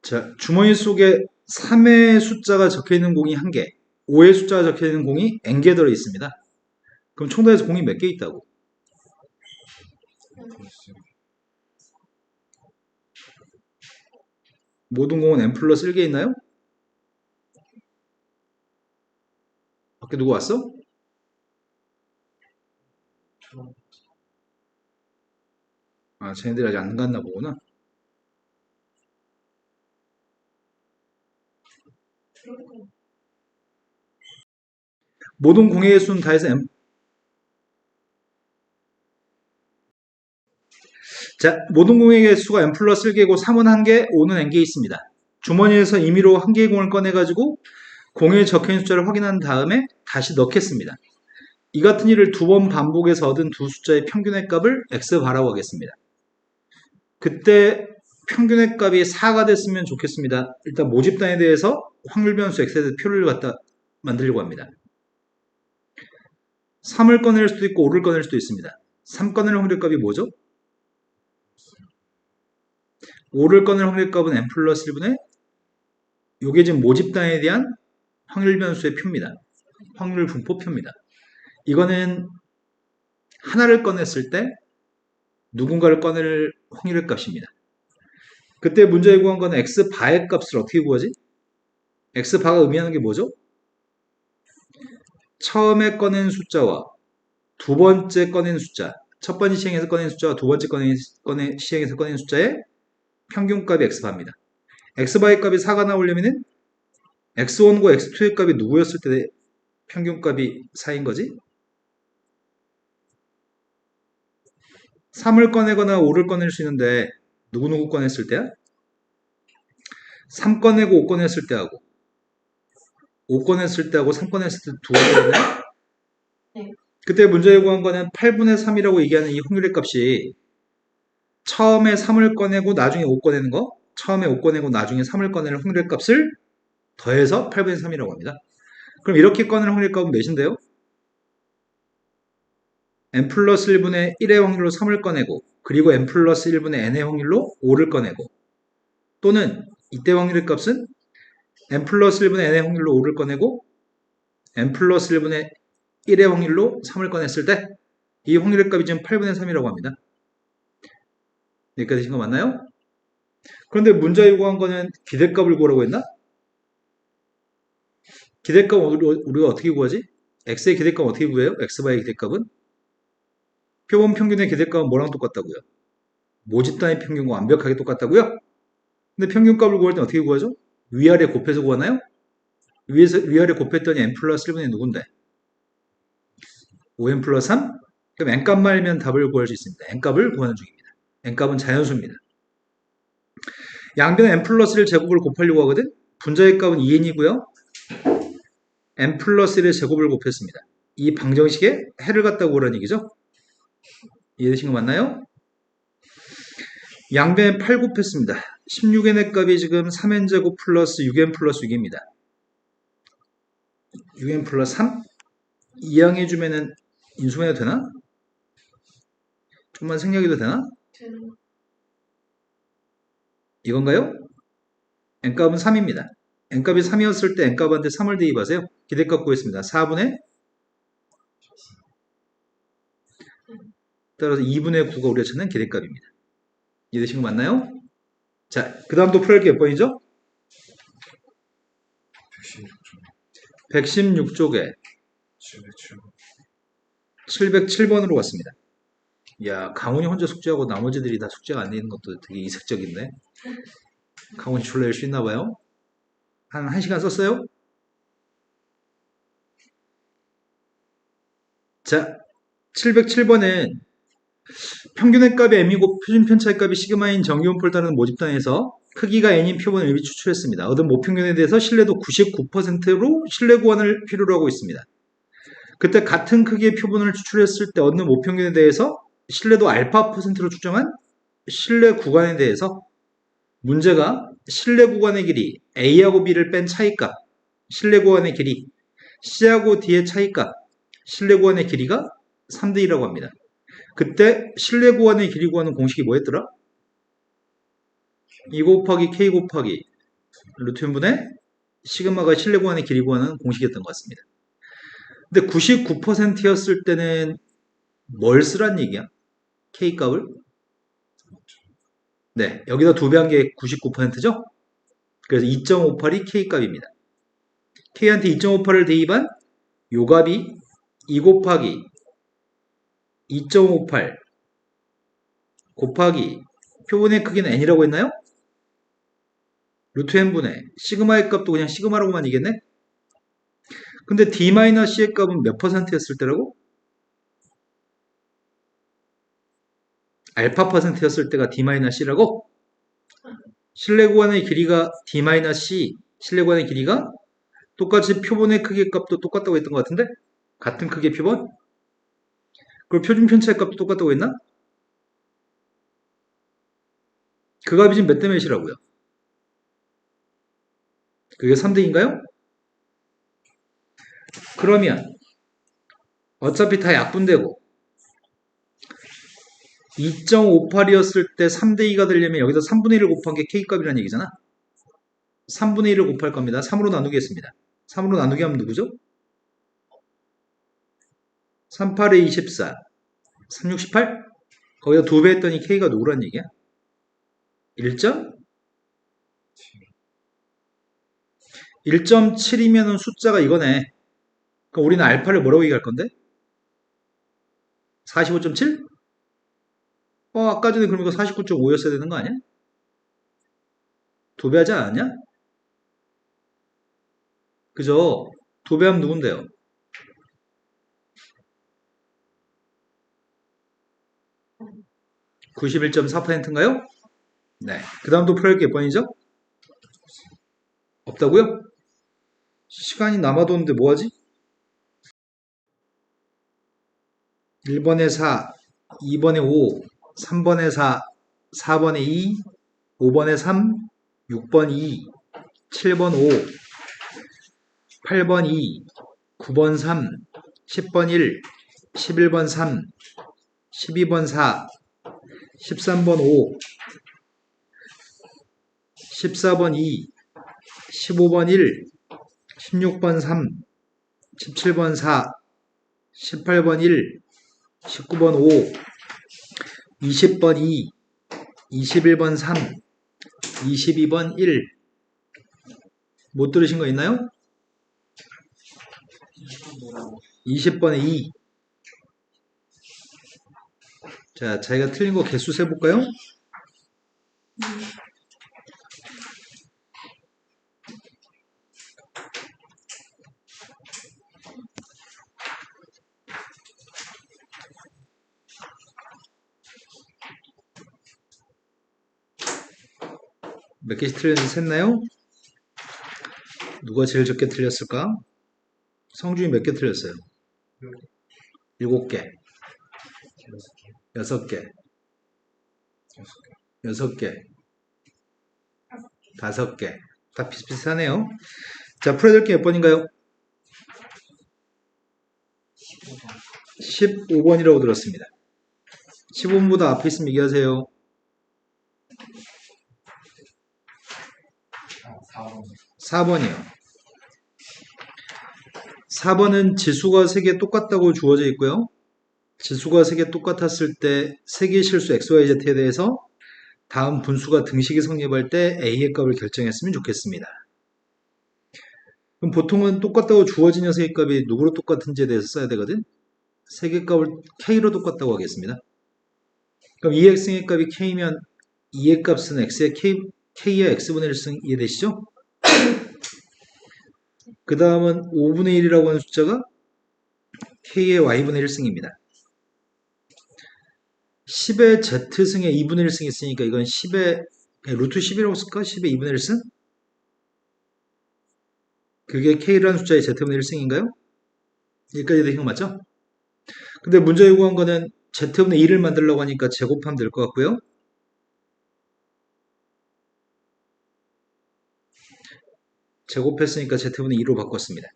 자, 주머니 속에 3의 숫자가 적혀 있는 공이 1개, 5의 숫자가 적혀 있는 공이 n개 들어 있습니다. 그럼 총 더해서 공이 몇 개 있다고? 모든 공은 n 플러스 1개 있나요? 밖에 누구 왔어? 아, 쟤네들이 아직 안 갔나 보구나. 모든 공의 수는 다해서 n. 자, 모든 공의 수가 n 플러스 1개고 3은 1개, 5는 n개 있습니다. 주머니에서 임의로 1개의 공을 꺼내가지고 공에 적혀있는 숫자를 확인한 다음에 다시 넣겠습니다. 이 같은 일을 두 번 반복해서 얻은 두 숫자의 평균의 값을 x바라고 하겠습니다. 그때 평균의 값이 4가 됐으면 좋겠습니다. 일단 모집단에 대해서 확률 변수 x에 대해서 표를 갖다 만들려고 합니다. 3을 꺼낼 수도 있고 5를 꺼낼 수도 있습니다. 3 꺼낼 확률값이 뭐죠? 5를 꺼낼 확률값은 n 플러스 1분의 이게 지금 모집단에 대한 확률 변수의 표입니다. 확률 분포표입니다. 이거는 하나를 꺼냈을 때 누군가를 꺼낼 확률의 값입니다. 그때 문제에 구한 거는 x바의 값을 어떻게 구하지? x바가 의미하는 게 뭐죠? 처음에 꺼낸 숫자와 두 번째 꺼낸 숫자, 첫 번째 시행에서 꺼낸 숫자와 두 번째 시행에서 꺼낸 숫자의 평균값이 x바입니다. x바의 값이 4가 나오려면은 x1과 x2의 값이 누구였을 때 평균값이 4인 거지? 3을 꺼내거나 5를 꺼낼 수 있는데 누구누구 꺼냈을 때야? 3 꺼내고 5 꺼냈을 때하고 5 꺼냈을 때하고 3 꺼냈을 때 두 가지거든요. 네. 그때 문제에 구한 거는 8분의 3이라고 얘기하는 이 확률의 값이 처음에 3을 꺼내고 나중에 5 꺼내는 거, 처음에 5 꺼내고 나중에 3을 꺼내는 확률의 값을 더해서 8분의 3이라고 합니다. 그럼 이렇게 꺼내는 확률의 값은 몇인데요? n 플러스 1분의 1의 확률로 3을 꺼내고 그리고 n 플러스 1분의 n의 확률로 5를 꺼내고 또는 이때 확률의 값은 n 플러스 1분의 n의 확률로 5를 꺼내고 n 플러스 1분의 1의 확률로 3을 꺼냈을 때 이 확률의 값이 지금 8분의 3이라고 합니다. 여기까지 되신 거 맞나요? 그런데 문자 요구한 거는 기대값을 구하라고 했나? 기대값 우리가 어떻게 구하지? x의 기대값 어떻게 구해요? x바의 기대값은? 표본 평균의 기대값은 뭐랑 똑같다고요? 모집단의 평균과 완벽하게 똑같다고요? 근데 평균값을 구할 때 어떻게 구하죠? 위아래 곱해서 구하나요? 위아래 곱했더니 n 플러스 1분의 누군데? 5n 플러스 3? 그럼 n값만 알면 답을 구할 수 있습니다. n값을 구하는 중입니다. n값은 자연수입니다. 양변에 n 플러스 1 제곱을 곱하려고 하거든? 분자의 값은 2n이고요. n 플러스 1의 제곱을 곱했습니다. 이 방정식에 해를 갖다 구하라는 얘기죠? 이해되신 거 맞나요? 양변에 8 곱했습니다. 16n의 값이 지금 3n제곱 플러스 6n 플러스 6입니다. 6n 플러스 3? 이항해주면은 인수분해도 되나? 좀만 생략해도 되나? 이건가요? n값은 3입니다. n값이 3이었을 때 n값한테 3을 대입하세요. 기대값 구했습니다. 4분의 따라서 2분의 9가 우리가 찾는 기대값입니다. 이해되신 거 맞나요? 자, 그 다음 또 풀어할 게 몇 번이죠? 116쪽에 707번으로 왔습니다. 야, 강훈이 혼자 숙제하고 나머지들이 다 숙제가 안 되는 것도 되게 이색적인데. 강훈이 졸라 열심히 있나봐요. 한 1시간 썼어요? 자, 707번은 평균의 값이 m이고 표준 편차의 값이 시그마인 정기분포를 따르는 모집단에서 크기가 n인 표본을 미리 추출했습니다. 얻은 모평균에 대해서 신뢰도 99%로 신뢰 구간을 필요로 하고 있습니다. 그때 같은 크기의 표본을 추출했을 때 얻는 모평균에 대해서 신뢰도 알파 %로 추정한 신뢰 구간에 대해서 문제가 신뢰 구간의 길이 A하고 B를 뺀 차이값, 신뢰 구간의 길이 C하고 D의 차이값, 신뢰 구간의 길이가 3대 2라고 합니다. 그때 신뢰 구간의 길이 구하는 공식이 뭐였더라? 2 곱하기 K 곱하기 루트 n분의 시그마가 실내 구간의 길이 구하는 공식이었던 것 같습니다. 근데 99%였을 때는 뭘 쓰란 얘기야? K 값을? 네, 여기다 2배 한 게 99%죠? 그래서 2.58이 K 값입니다. K한테 2.58을 대입한 요 값이 2 곱하기 2.58 곱하기 표본의 크기는 n이라고 했나요? 루트 n분의 시그마의 값도 그냥 시그마라고만 이겠네? 근데 d-c의 값은 몇 퍼센트였을 때라고? 알파 퍼센트였을 때가 d-c라고? 실내 구간의 길이가 d-c, 실내 구간의 길이가 똑같이 표본의 크기 값도 똑같다고 했던 것 같은데? 같은 크기의 표본? 그리고 표준 편차의 값도 똑같다고 했나? 그 값이 지금 몇 대 몇이라고요? 그게 3대인가요? 그러면 어차피 다 약분되고 2.58이었을 때 3대2가 되려면 여기서 3분의 1을 곱한 게 K값이라는 얘기잖아. 3분의 1을 곱할 겁니다. 3으로 나누겠습니다. 3으로 나누게 하면 누구죠? 38에 24, 368? 거기다 2배 했더니 K가 누구란 얘기야? 1점? 1.7이면 숫자가 이거네. 그럼 우리는 알파를 뭐라고 얘기할 건데? 45.7? 아까 전에 그러니까 49.5였어야 되는 거 아니야? 2배 하지 않았냐? 그죠? 2배 하면 누군데요? 91.4%인가요? 네. 그 다음 또 풀어야 할 게 몇 번이죠? 없다고요? 시간이 남아도는데 뭐하지? 1번에 4, 2번에 5, 3번에 4, 4번에 2, 5번에 3, 6번 2, 7번 5, 8번 2, 9번 3, 10번 1, 11번 3, 12번 4, 13번 5, 14번 2, 15번 1, 16번 3, 17번 4, 18번 1, 19번 5, 20번 2, 21번 3, 22번 1. 못 들으신 거 있나요? 20번에 2. 자, 자기가 틀린 거 개수 세볼까요? 몇 개씩 틀렸는지 셌나요? 누가 제일 적게 틀렸을까? 성준이 몇 개 틀렸어요? 7개, 6개, 6개, 5개. 다 비슷비슷하네요. 자, 풀어야 될 게 몇 번인가요? 15번이라고 들었습니다. 15번보다 앞에 있으면 얘기하세요. 4번이요. 4번은 지수가 3개 똑같다고 주어져 있고요. 지수가 3개 똑같았을 때 3개의 실수 XYZ에 대해서 다음 분수가 등식이 성립할 때 A의 값을 결정했으면 좋겠습니다. 그럼 보통은 똑같다고 주어진 녀석의 값이 누구로 똑같은지에 대해서 써야 되거든. 3개 값을 K로 똑같다고 하겠습니다. 그럼 2x의 값이 K면 2의 값은 X의 K의 X분의 1승 이해되시죠? 그 다음은 5분의 1이라고 하는 숫자가 K의 Y분의 1승입니다. 10의 Z승에 2분의 1승 있으니까 이건 10의 루트 10이라고 쓸까? 10의 2분의 1승? 그게 K라는 숫자의 Z분의 1승인가요? 여기까지 되신 거 맞죠? 근데 문제 요구한 거는 Z분의 2를 만들려고 하니까 제곱하면 될 것 같고요. 제곱했으니까 Z분의 2로 바꿨습니다.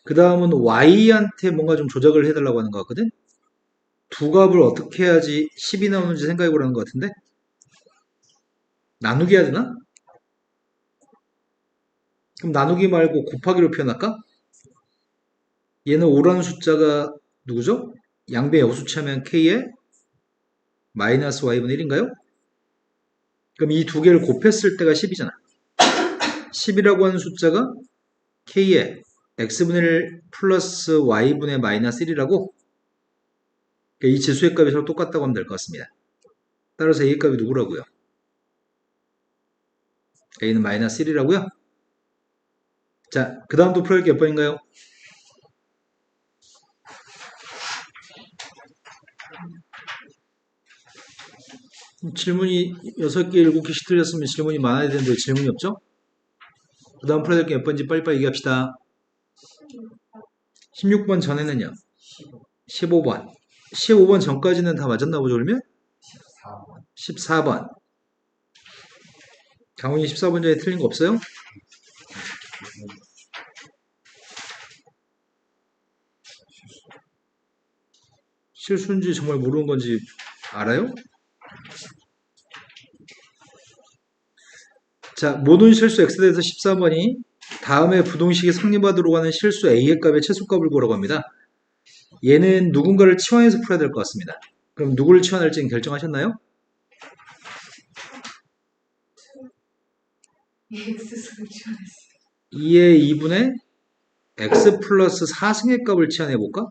그 다음은 Y한테 뭔가 좀 조작을 해달라고 하는 것 같거든? 두 값을 어떻게 해야지 10이 나오는지 생각해 보라는 것 같은데? 나누기 해야 되나? 그럼 나누기 말고 곱하기로 표현할까? 얘는 5라는 숫자가 누구죠? 양변 역수치하면 k의 마이너스 y분의 1인가요? 그럼 이 두 개를 곱했을 때가 10이잖아. 10이라고 하는 숫자가 k의 x분의 1 플러스 y분의 마이너스 1이라고 이 지수의 값이 서로 똑같다고 하면 될 것 같습니다. 따라서 a의 값이 누구라고요? a는 마이너스 1이라고요? 자, 그 다음도 풀어볼 게 몇 번인가요? 질문이 6개, 7개씩 틀렸으면 질문이 많아야 되는데 질문이 없죠? 그 다음 풀어야 될 게 몇 번인지 빨리빨리 얘기합시다. 16번 전에는요? 15번. 15번 전까지는 다 맞았나 보죠, 그러면? 14번. 강훈이 14번 전에 틀린 거 없어요? 실수인지 정말 모르는 건지 알아요? 자, 모든 실수 x에 대해서 14번이 다음에 부동식이 성립하도록 하는 실수 a의 값의 최소값을 구하라고 합니다. 얘는 누군가를 치환해서 풀어야 될 것 같습니다. 그럼 누구를 치환할지는 결정하셨나요? x승을 지원했어요. 2의 2분의 x 플러스 4승의 값을 치환해 볼까?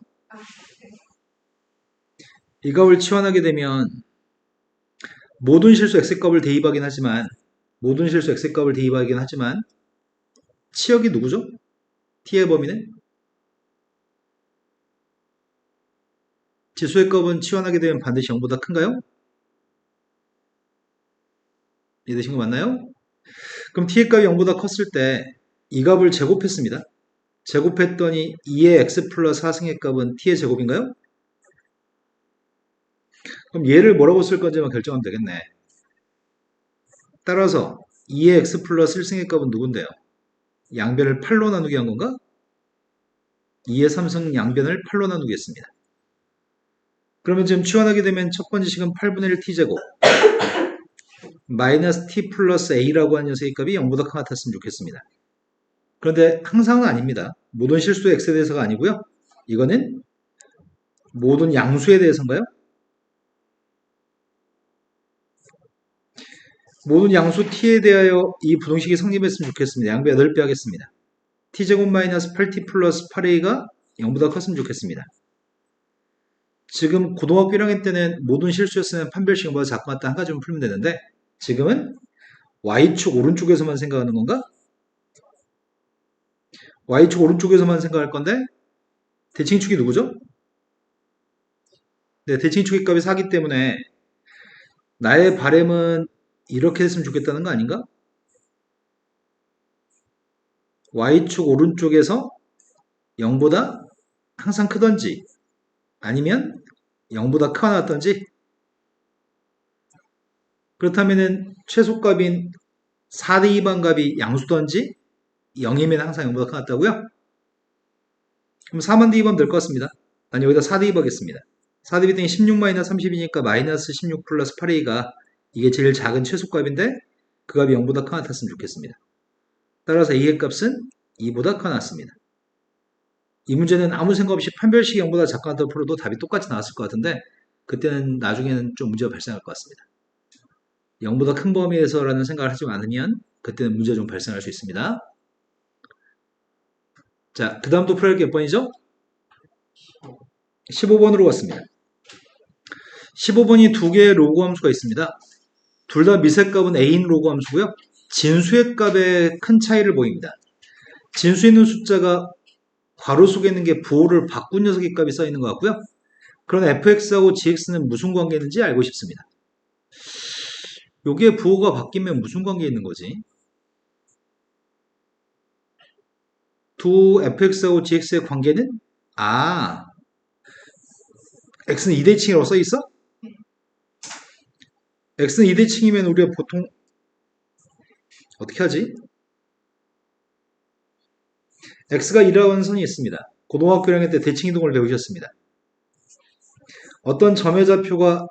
이 값을 치환하게 되면 모든 실수 x의 값을 대입하긴 하지만 치역이 누구죠? t의 범위는? 지수의 값은 치환하게 되면 반드시 0보다 큰가요? 이해되신 거 맞나요? 그럼 t의 값이 0보다 컸을 때 이 값을 제곱했습니다. 제곱했더니 2의 x 플러스 4승의 값은 t의 제곱인가요? 그럼 얘를 뭐라고 쓸 건지만 결정하면 되겠네. 따라서 2의 x 플러스 1승의 값은 누군데요? 양변을 8로 나누게 한 건가? 2의 3승 양변을 8로 나누겠습니다. 그러면 지금 치환하게 되면 첫 번째 식은 8분의 1 t제곱 마이너스 t 플러스 a라고 하는 녀석의 값이 0보다 큰 것 같았으면 좋겠습니다. 그런데 항상은 아닙니다. 모든 실수의 x에 대해서가 아니고요. 이거는 모든 양수에 대해서인가요? 모든 양수 t에 대하여 이 부동식이 성립했으면 좋겠습니다. 양배 8배 하겠습니다. t제곱 마이너스 8t 플러스 8a가 0보다 컸으면 좋겠습니다. 지금 고등학교 1학년 때는 모든 실수였으면 판별식 0보다 작고 같다 한 가지만 풀면 되는데 지금은 y축 오른쪽에서만 생각하는 건가? y축 오른쪽에서만 생각할 건데 대칭축이 누구죠? 네, 대칭축의 값이 4기 때문에 나의 바램은 이렇게 됐으면 좋겠다는 거 아닌가? y축 오른쪽에서 0보다 항상 크던지 아니면 0보다 크거나 같던지 그렇다면 최소값인 4대 2번 값이 양수던지 0이면 항상 0보다 크거나 같다고요? 그럼 4만 대 2번 될 것 같습니다. 아니 여기다 4대 2 하겠습니다. 4대 2 더니 16 마이너스 30이니까 마이너스 16 플러스 8a가 이게 제일 작은 최소값인데 그 값이 0보다 크거나 같았으면 좋겠습니다. 따라서 a의 값은 2보다 크거나 같습니다. 이 문제는 아무 생각 없이 판별식 0보다 작거나 같다 풀어도 답이 똑같이 나왔을 것 같은데 그때는 나중에는 좀 문제가 발생할 것 같습니다. 0보다 큰 범위에서라는 생각을 하지 않으면 그때는 문제가 좀 발생할 수 있습니다. 자, 그 다음도 풀어야 할 게 몇 번이죠? 15번으로 왔습니다. 15번이 두 개의 로그 함수가 있습니다. 둘 다 미세값은 a인 로그 함수고요. 진수의 값에 큰 차이를 보입니다. 진수에 있는 숫자가 괄호 속에 있는 게 부호를 바꾼 녀석의 값이 써 있는 것 같고요. 그런 fx하고 gx는 무슨 관계 있는지 알고 싶습니다. 여기에 부호가 바뀌면 무슨 관계 있는 거지? 두 fx하고 gx의 관계는 x는 2대칭이라고 써 있어? x는 2대칭이면 우리가 보통 어떻게 하지? x가 2라는 선이 있습니다. 고등학교 1학년 때 대칭 이동을 배우셨습니다. 어떤 점의 좌표가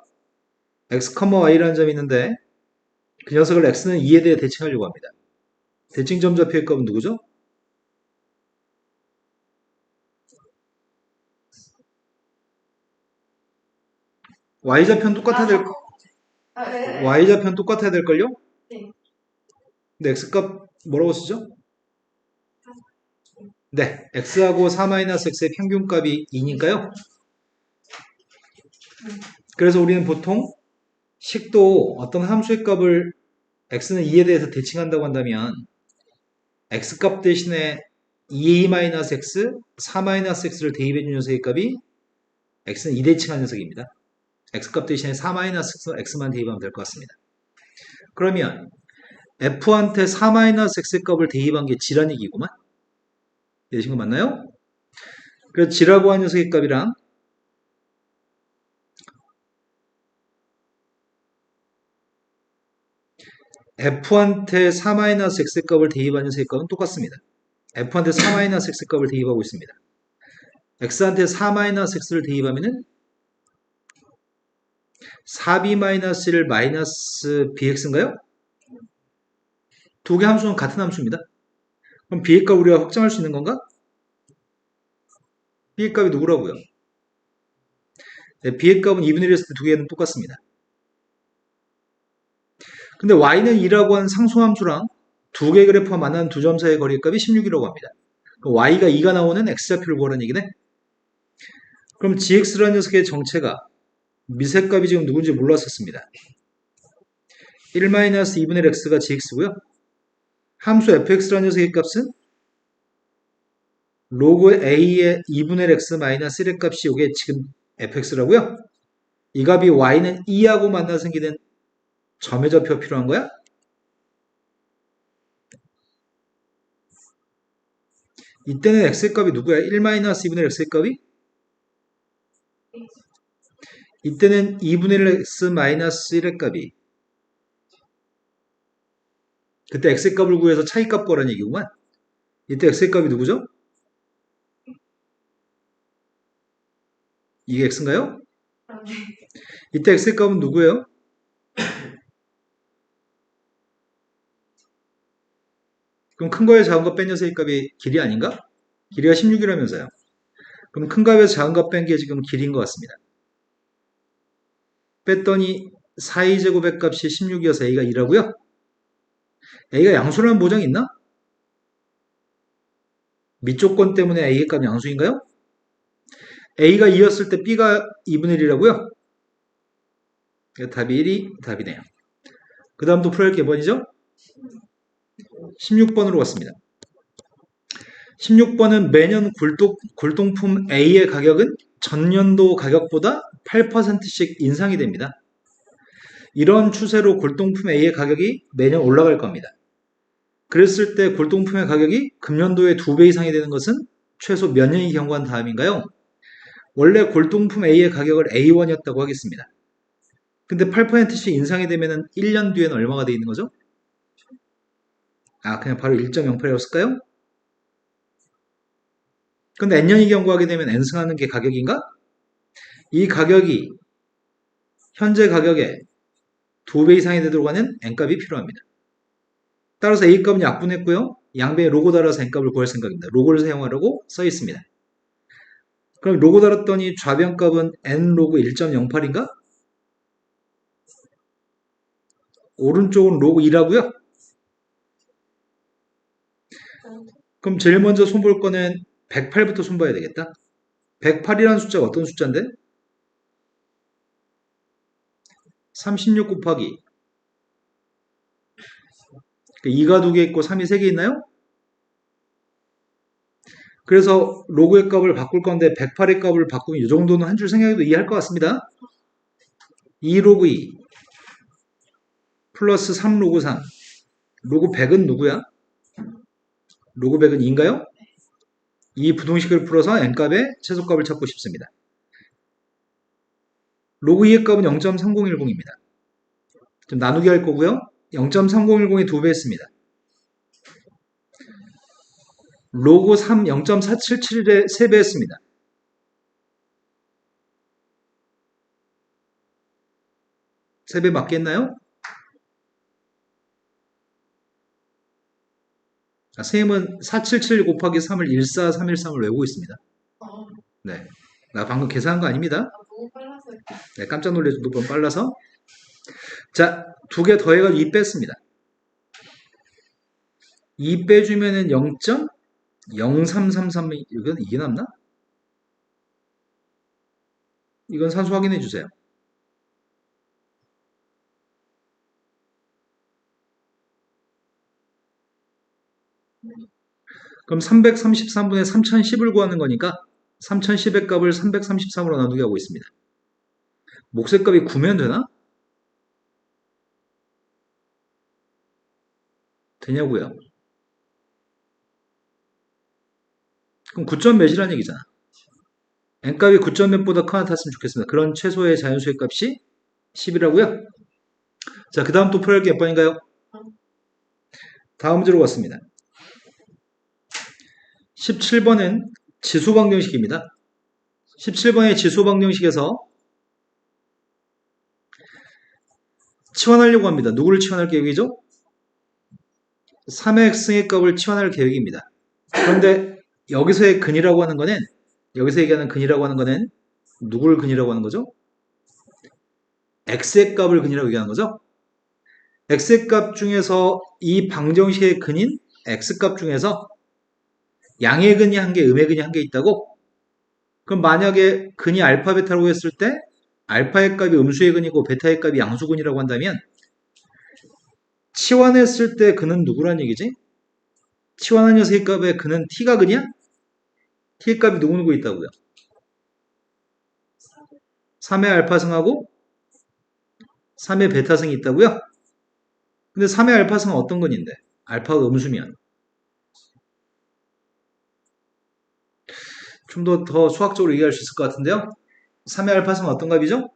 x, y라는 점이 있는데 그 녀석을 x는 2에 대해 대칭하려고 합니다. 대칭점 좌표의 값은 누구죠? y좌표는 똑같아야 될, 네. y좌표는 똑같아야 될걸요? 네. 근데 x값 뭐라고 쓰죠? 네, x하고 4-x의 평균값이 2니까요. 그래서 우리는 보통 식도 어떤 함수의 값을 x는 2에 대해서 대칭한다고 한다면 x값 대신에 2a-x, 4-x를 대입해 준 녀석의 값이 x는 2 대칭한 녀석입니다. x값 대신에 4-x만 대입하면 될 것 같습니다. 그러면 f한테 4-x의 값을 대입한 게 g란 얘기구만. 되신 거 맞나요? 그래서 g라고 하는 녀석의 값이랑 f한테 4-x의 값을 대입한 녀석의 값은 똑같습니다. f한테 4-x의 값을 대입하고 있습니다. x한테 4-x를 대입하면은 4b-1을 마이너스 bx인가요? 두 개 함수는 같은 함수입니다. 그럼 b의 값 우리가 확정할 수 있는 건가? b의 값이 누구라고요? 네, b의 값은 2분의 1 했을 때 두 개는 똑같습니다. 근데 y는 2라고 하는 상수함수랑 두 개의 그래프가 만나는 두 점 사이의 거리값이 16이라고 합니다. 그럼 y가 2가 나오는 x좌표를 구하라는 얘기네. 그럼 gx라는 녀석의 정체가 미세값이 지금 누군지 몰랐었습니다. 1-2분의 x가 gx고요. 함수 fx라는 녀석의 값은 로그 a의 2분의 x 마이너스 1의 값이 이게 지금 fx라고요. 이 값이 y는 2하고 만나 생기는 점의 좌표가 필요한 거야? 이때는 x의 값이 누구야? 1-2분의 x의 값이? 이때는 2분의 x 마이너스 1의 값이 그때 x의 값을 구해서 차이값 구하라는 얘기구만. 이때 x의 값이 누구죠? 이게 x인가요? 네. 이때 x의 값은 누구예요? 그럼 큰 거에 작은 거 뺀 녀석의 값이 길이 아닌가? 길이가 16이라면서요. 그럼 큰 값에서 작은 값 뺀 게 지금 길이인 것 같습니다. 뺐더니 4a 제곱의 값이 16이어서 a가 2라고요? a가 양수라는 보장이 있나? 밑조건 때문에 a의 값이 양수인가요? a가 2였을 때 b가 2분의 1이라고요? 답이 1이 답이네요. 그 다음 또 풀어야 할 게 번이죠? 16번으로 왔습니다. 16번은 매년 골동품 A의 가격은 전년도 가격보다 8%씩 인상이 됩니다. 이런 추세로 골동품 A의 가격이 매년 올라갈 겁니다. 그랬을 때 골동품의 가격이 금년도에 2배 이상이 되는 것은 최소 몇 년이 경과한 다음인가요? 원래 골동품 A의 가격을 A1이었다고 하겠습니다. 근데 8%씩 인상이 되면 1년 뒤에는 얼마가 돼 있는 거죠? 그냥 바로 1.08이라고 쓸까요? 근데 n년이 경과하게 되면 n승하는 게 가격인가? 이 가격이 현재 가격의 2배 이상이 되도록 하는 n값이 필요합니다. 따라서 a값은 약분했고요. 양변에 로고 달아서 n값을 구할 생각입니다. 로고를 사용하라고 써 있습니다. 그럼 로고 달았더니 좌변값은 n 로그 1.08인가? 오른쪽은 로그 2라고요? 그럼 제일 먼저 손볼 거는 108부터 손봐야 되겠다. 108이라는 숫자가 어떤 숫자인데? 36 곱하기 2가 2개 있고 3이 3개 있나요? 그래서 로그의 값을 바꿀 건데 108의 값을 바꾸면 이 정도는 한 줄 생각해도 이해할 것 같습니다. 2 로그 2 플러스 3 로그 3 로그 100은 누구야? 로그 100은 2인가요? 이 부등식을 풀어서 n값의 최소값을 찾고 싶습니다. 로그 2의 값은 0.3010입니다. 좀 나누기 할 거고요. 0.3010의 2배 했습니다. 로그 3 0.477의 3배 했습니다. 3배 맞겠나요? 선생님은 477 곱하기 3을 14313을 외우고 있습니다. 어, 네. 나 방금 계산한 거 아닙니다. 너무 빨라서. 네, 깜짝 놀랄 정도로 빨라서. 자, 두 개 더해가지고 2 뺐습니다. 2 빼주면은 0.0333, 이건 이게 남나? 이건 산수 확인해 주세요. 그럼 333분의 3010을 구하는 거니까 3010의 값을 333으로 나누게 하고 있습니다. 몫의 값이 9면 되나? 되냐고요? 그럼 9점 몇이라는 얘기잖아. n값이 9점 몇보다 커나 같았으면 좋겠습니다. 그런 최소의 자연수의 값이 10이라고요? 자, 그 다음 또 풀어야 할 게 몇 번인가요? 다음 문제로 갔습니다. 17번은 지수방정식입니다. 17번의 지수방정식에서 치환하려고 합니다. 누구를 치환할 계획이죠? 3의 x의 값을 치환할 계획입니다. 그런데 여기서의 근이라고 하는 거는, 여기서 얘기하는 근이라고 하는 거는 누구를 근이라고 하는 거죠? x의 값을 근이라고 얘기하는 거죠? x의 값 중에서 이 방정식의 근인 x값 중에서 양의 근이 한 개, 음의 근이 한 개 있다고? 그럼 만약에 근이 알파, 베타라고 했을 때 알파의 값이 음수의 근이고 베타의 값이 양수근이라고 한다면 치환했을 때 근은 누구란 얘기지? 치환한 녀석의 값에 근은 t가 근이야? t의 값이 누구 있다고요? 3의 알파승하고 3의 베타승이 있다고요? 근데 3의 알파승은 어떤 근인데? 알파가 음수면. 좀 더 수학적으로 얘기할 수 있을 것 같은데요. 3의 알파승은 어떤 값이죠? 아,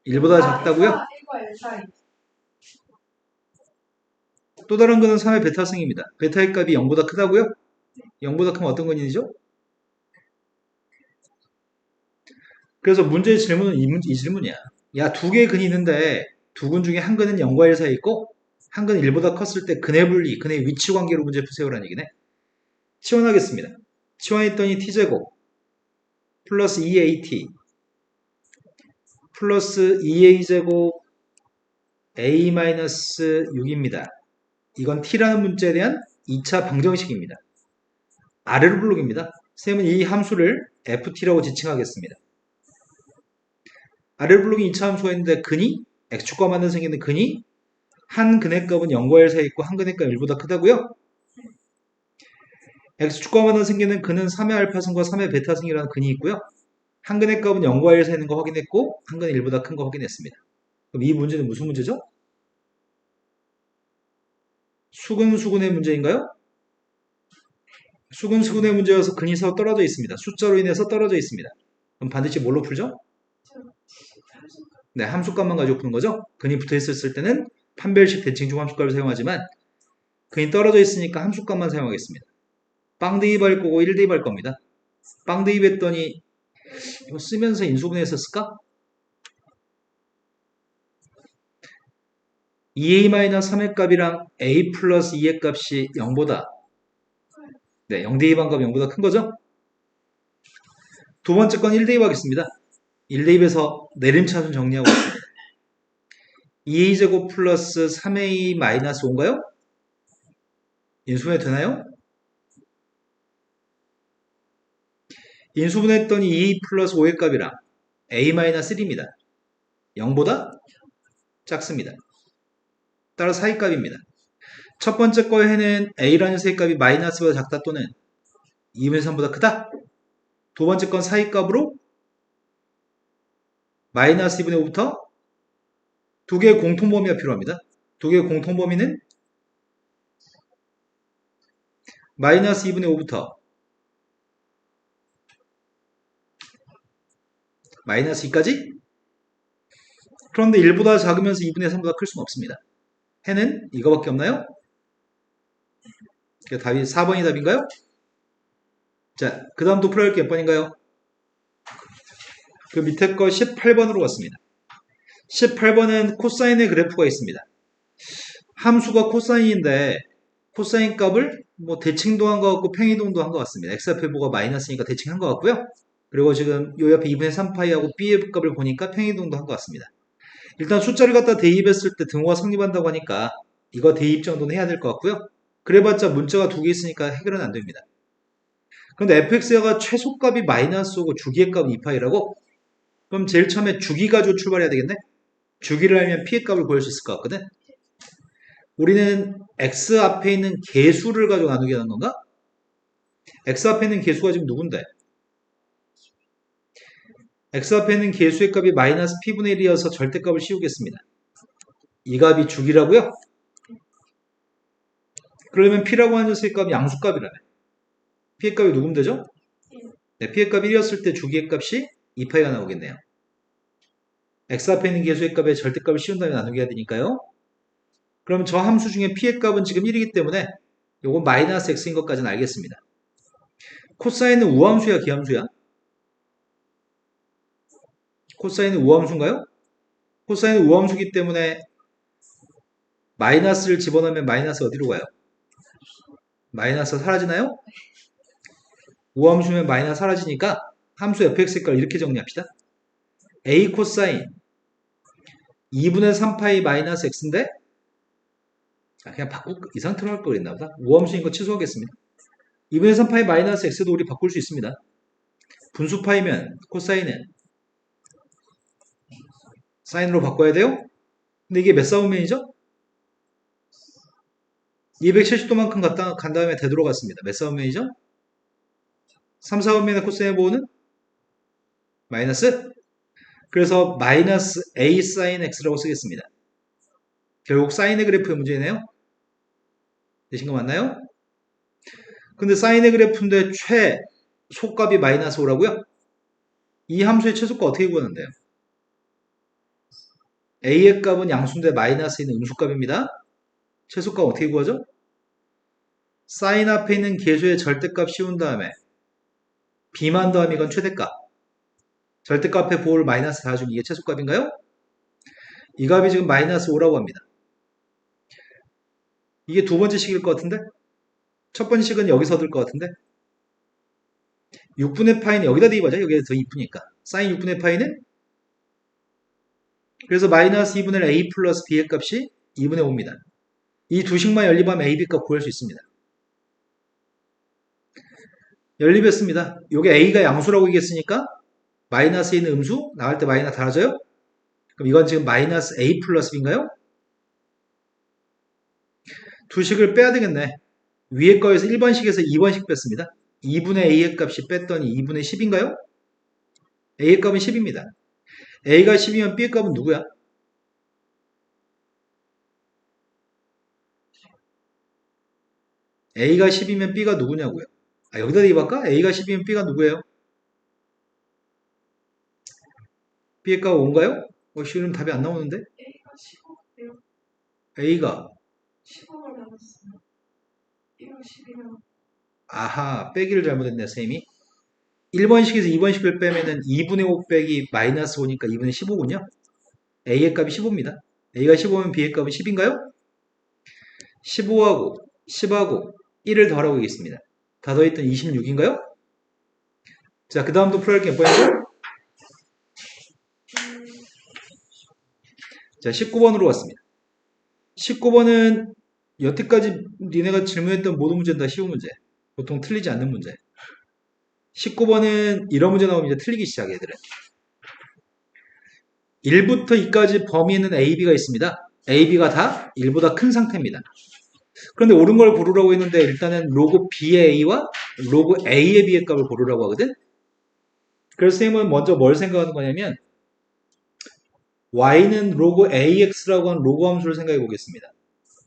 1보다 작다고요? 1과 1 사이. 또 다른 근은 3의 베타승입니다. 베타의 값이 0보다 크다고요? 0보다 크면 어떤 근이죠? 그래서 문제의 질문은 이 질문이야. 야, 두 개의 근이 있는데 두 근 중에 한 근은 0과 1 사이에 있고 한 근은 1보다 컸을 때 근의 분리, 근의 위치 관계로 문제 푸세요라는 얘기네. 치환하겠습니다. 치환했더니 t제곱 플러스 2at 플러스 2a제곱 a-6입니다. 이건 t라는 문자에 대한 2차 방정식입니다. 아래로 블록입니다. 쌤은 이 함수를 ft라고 지칭하겠습니다. 아래로 블록이 2차 함수가 있는데 근이 x축과 만든 생기는 근이 한 근의 값은 0과 1 사이에 있고 한 근의 값 1보다 크다고요? x축과 만든 생기는 근은 3의 알파승과 3의 베타승이라는 근이 있고요. 한 근의 값은 0과 1 사이에 있는 거 확인했고 한 근은 1보다 큰 거 확인했습니다. 그럼 이 문제는 무슨 문제죠? 수근수근의 문제인가요? 수근수근의 문제여서 근이 서로 떨어져 있습니다. 숫자로 인해서 떨어져 있습니다. 그럼 반드시 뭘로 풀죠? 네, 함수값만 가지고 푸는 거죠. 근이 붙어 있었을 때는 판별식 대칭 중 함수값을 사용하지만 근이 떨어져 있으니까 함수값만 사용하겠습니다. 빵 대입할 거고 1 대입할 겁니다. 빵 대입했더니 이거 쓰면서 인수분해에서 쓸까? 2a-3의 값이랑 a 플러스 2의 값이 0보다 네, 0 대입한 값이 0보다 큰 거죠? 두 번째 건 1 대입하겠습니다. 1 대입에서 내림차순 정리하고 있습니다. 2a제곱 플러스 3a 마이너스 5인가요? 인수분해 되나요? 인수분해했더니 2 플러스 5의 값이랑 a 마이너스 1입니다. 0보다 작습니다. 따라 사이값입니다. 첫 번째 거에는 a라는 세값이 마이너스보다 작다 또는 2분의 3보다 크다. 두 번째 건 사이값으로 마이너스 2분의 5부터 두 개의 공통범위가 필요합니다. 두 개의 공통범위는 마이너스 2분의 5부터 마이너스 2까지? 그런데 1보다 작으면서 2분의 3보다 클 수는 없습니다. 해는 이거밖에 없나요? 답이 4번이 답인가요? 자, 그 다음 또 풀어야 할 게 몇 번인가요? 그 밑에 거 18번으로 갔습니다. 18번은 코사인의 그래프가 있습니다. 함수가 코사인인데 코사인 값을 뭐 대칭도 한 것 같고 평이동도 한 것 같습니다. x좌표가 마이너스니까 대칭한 것 같고요. 그리고 지금 요 옆에 2분의 3파이하고 b의 값을 보니까 평이동도 한 것 같습니다. 일단 숫자를 갖다 대입했을 때 등호가 성립한다고 하니까 이거 대입 정도는 해야 될 것 같고요. 그래봤자 문자가 두 개 있으니까 해결은 안 됩니다. 그런데 fx가 최소값이 마이너스 오고 주기의 값은 2파이라고? 그럼 제일 처음에 주기 가지고 출발해야 되겠네? 주기를 알면 p의 값을 구할 수 있을 것 같거든? 우리는 x 앞에 있는 개수를 가지고 나누게 하는 건가? x 앞에 있는 개수가 지금 누군데? x 앞에 있는 개수의 값이 마이너스 p분의 1이어서 절대값을 씌우겠습니다. 이 값이 주기라고요? 그러면 p라고 하는 녀석의 값이 양수값이라며. p의 값이 누구면 되죠? 네, p의 값 1이었을 때 주기의 값이 2파이가 나오겠네요. x 앞에 있는 개수의 값에 절대값을 씌운 다음에 나누게 해야 되니까요. 그럼 저 함수 중에 p의 값은 지금 1이기 때문에 요건 마이너스 x인 것까지는 알겠습니다. 코사인은 우함수야 기함수야? 코사인은 우함수인가요? 코사인은 우함수기 때문에 마이너스를 집어넣으면 마이너스 어디로 가요? 마이너스 사라지나요? 우함수면 마이너스 사라지니까 함수 fx의 값을 이렇게 정리합시다. a 코사인 2분의 3파이 마이너스 x인데 그냥 이 상태로 할 걸 그랬나 보다. 우함수인 거 취소하겠습니다. 2분의 3파이 마이너스 x도 우리 바꿀 수 있습니다. 분수파이면 코사인은 사인으로 바꿔야 돼요? 근데 이게 몇 사분면이죠? 270도만큼 간 다음에 되돌아갔습니다. 몇 사분면이죠? 3, 4분면의 코사인의 보호는 마이너스? 그래서 마이너스 a 사인 x라고 쓰겠습니다. 결국 사인의 그래프의 문제네요. 되신 거 맞나요? 근데 사인의 그래프인데 최소값이 마이너스 5라고요? 이 함수의 최소값 어떻게 구하는데요? a의 값은 양수인데 마이너스 있는 음수값입니다. 최소값 어떻게 구하죠? 사인 앞에 있는 개수의 절대값 씌운 다음에 b만 더하면 이건 최대값. 절대값 앞에 보호를 마이너스 달아주면 이게 최소값인가요? 이 값이 지금 마이너스 5라고 합니다. 이게 두 번째 식일 것 같은데? 첫 번째 식은 여기서 얻을 것 같은데? 6분의 파이는 여기다 대입하자. 여기가 더 이쁘니까. 사인 6분의 파이는? 그래서 마이너스 2분의 a 플러스 b의 값이 2분의 5입니다. 이 두 식만 연립하면 a, b 값 구할 수 있습니다. 연립했습니다. 요게 a가 양수라고 얘기했으니까 마이너스에 있는 음수 나갈 때 마이너스 달아져요? 그럼 이건 지금 마이너스 a 플러스 b인가요? 두 식을 빼야 되겠네. 위에 거에서 1번식에서 2번식 뺐습니다. 2분의 a의 값이 뺐더니 2분의 10인가요? a의 값은 10입니다. a가 10이면 b의 값은 누구야? a가 10이면 b가 누구냐고요? 여기다 대입할까? a가 10이면 b가 누구예요? b의 값 5인가요? 지금 답이 안 나오는데? A가 15예요. a가 15를 나눴어요. 1은 10이면 아하 빼기를 잘못했네 쌤이. 1번식에서 2번식을 빼면은 2분의 5 빼기 마이너스 5니까 2분의 15군요. a의 값이 15입니다. a가 15면 b의 값은 10인가요? 15하고 10하고 1을 더하라고 하겠습니다. 다 더했더니 26인가요? 자, 그 다음도 풀어야 할게 뭐예요? 자, 19번으로 왔습니다. 19번은 여태까지 니네가 질문했던 모든 문제는 다 쉬운 문제. 보통 틀리지 않는 문제. 19번은 이런 문제 나오면 이제 틀리기 시작해, 얘들은. 1부터 2까지 범위에는 A, B가 있습니다. A, B가 다 1보다 큰 상태입니다. 그런데 옳은 걸 고르라고 했는데 일단은 로그 B의 A와 로그 A의 B의 값을 고르라고 하거든. 그래서 선생님은 먼저 뭘 생각하는 거냐면 Y는 로그 AX라고 하는 로그 함수를 생각해 보겠습니다.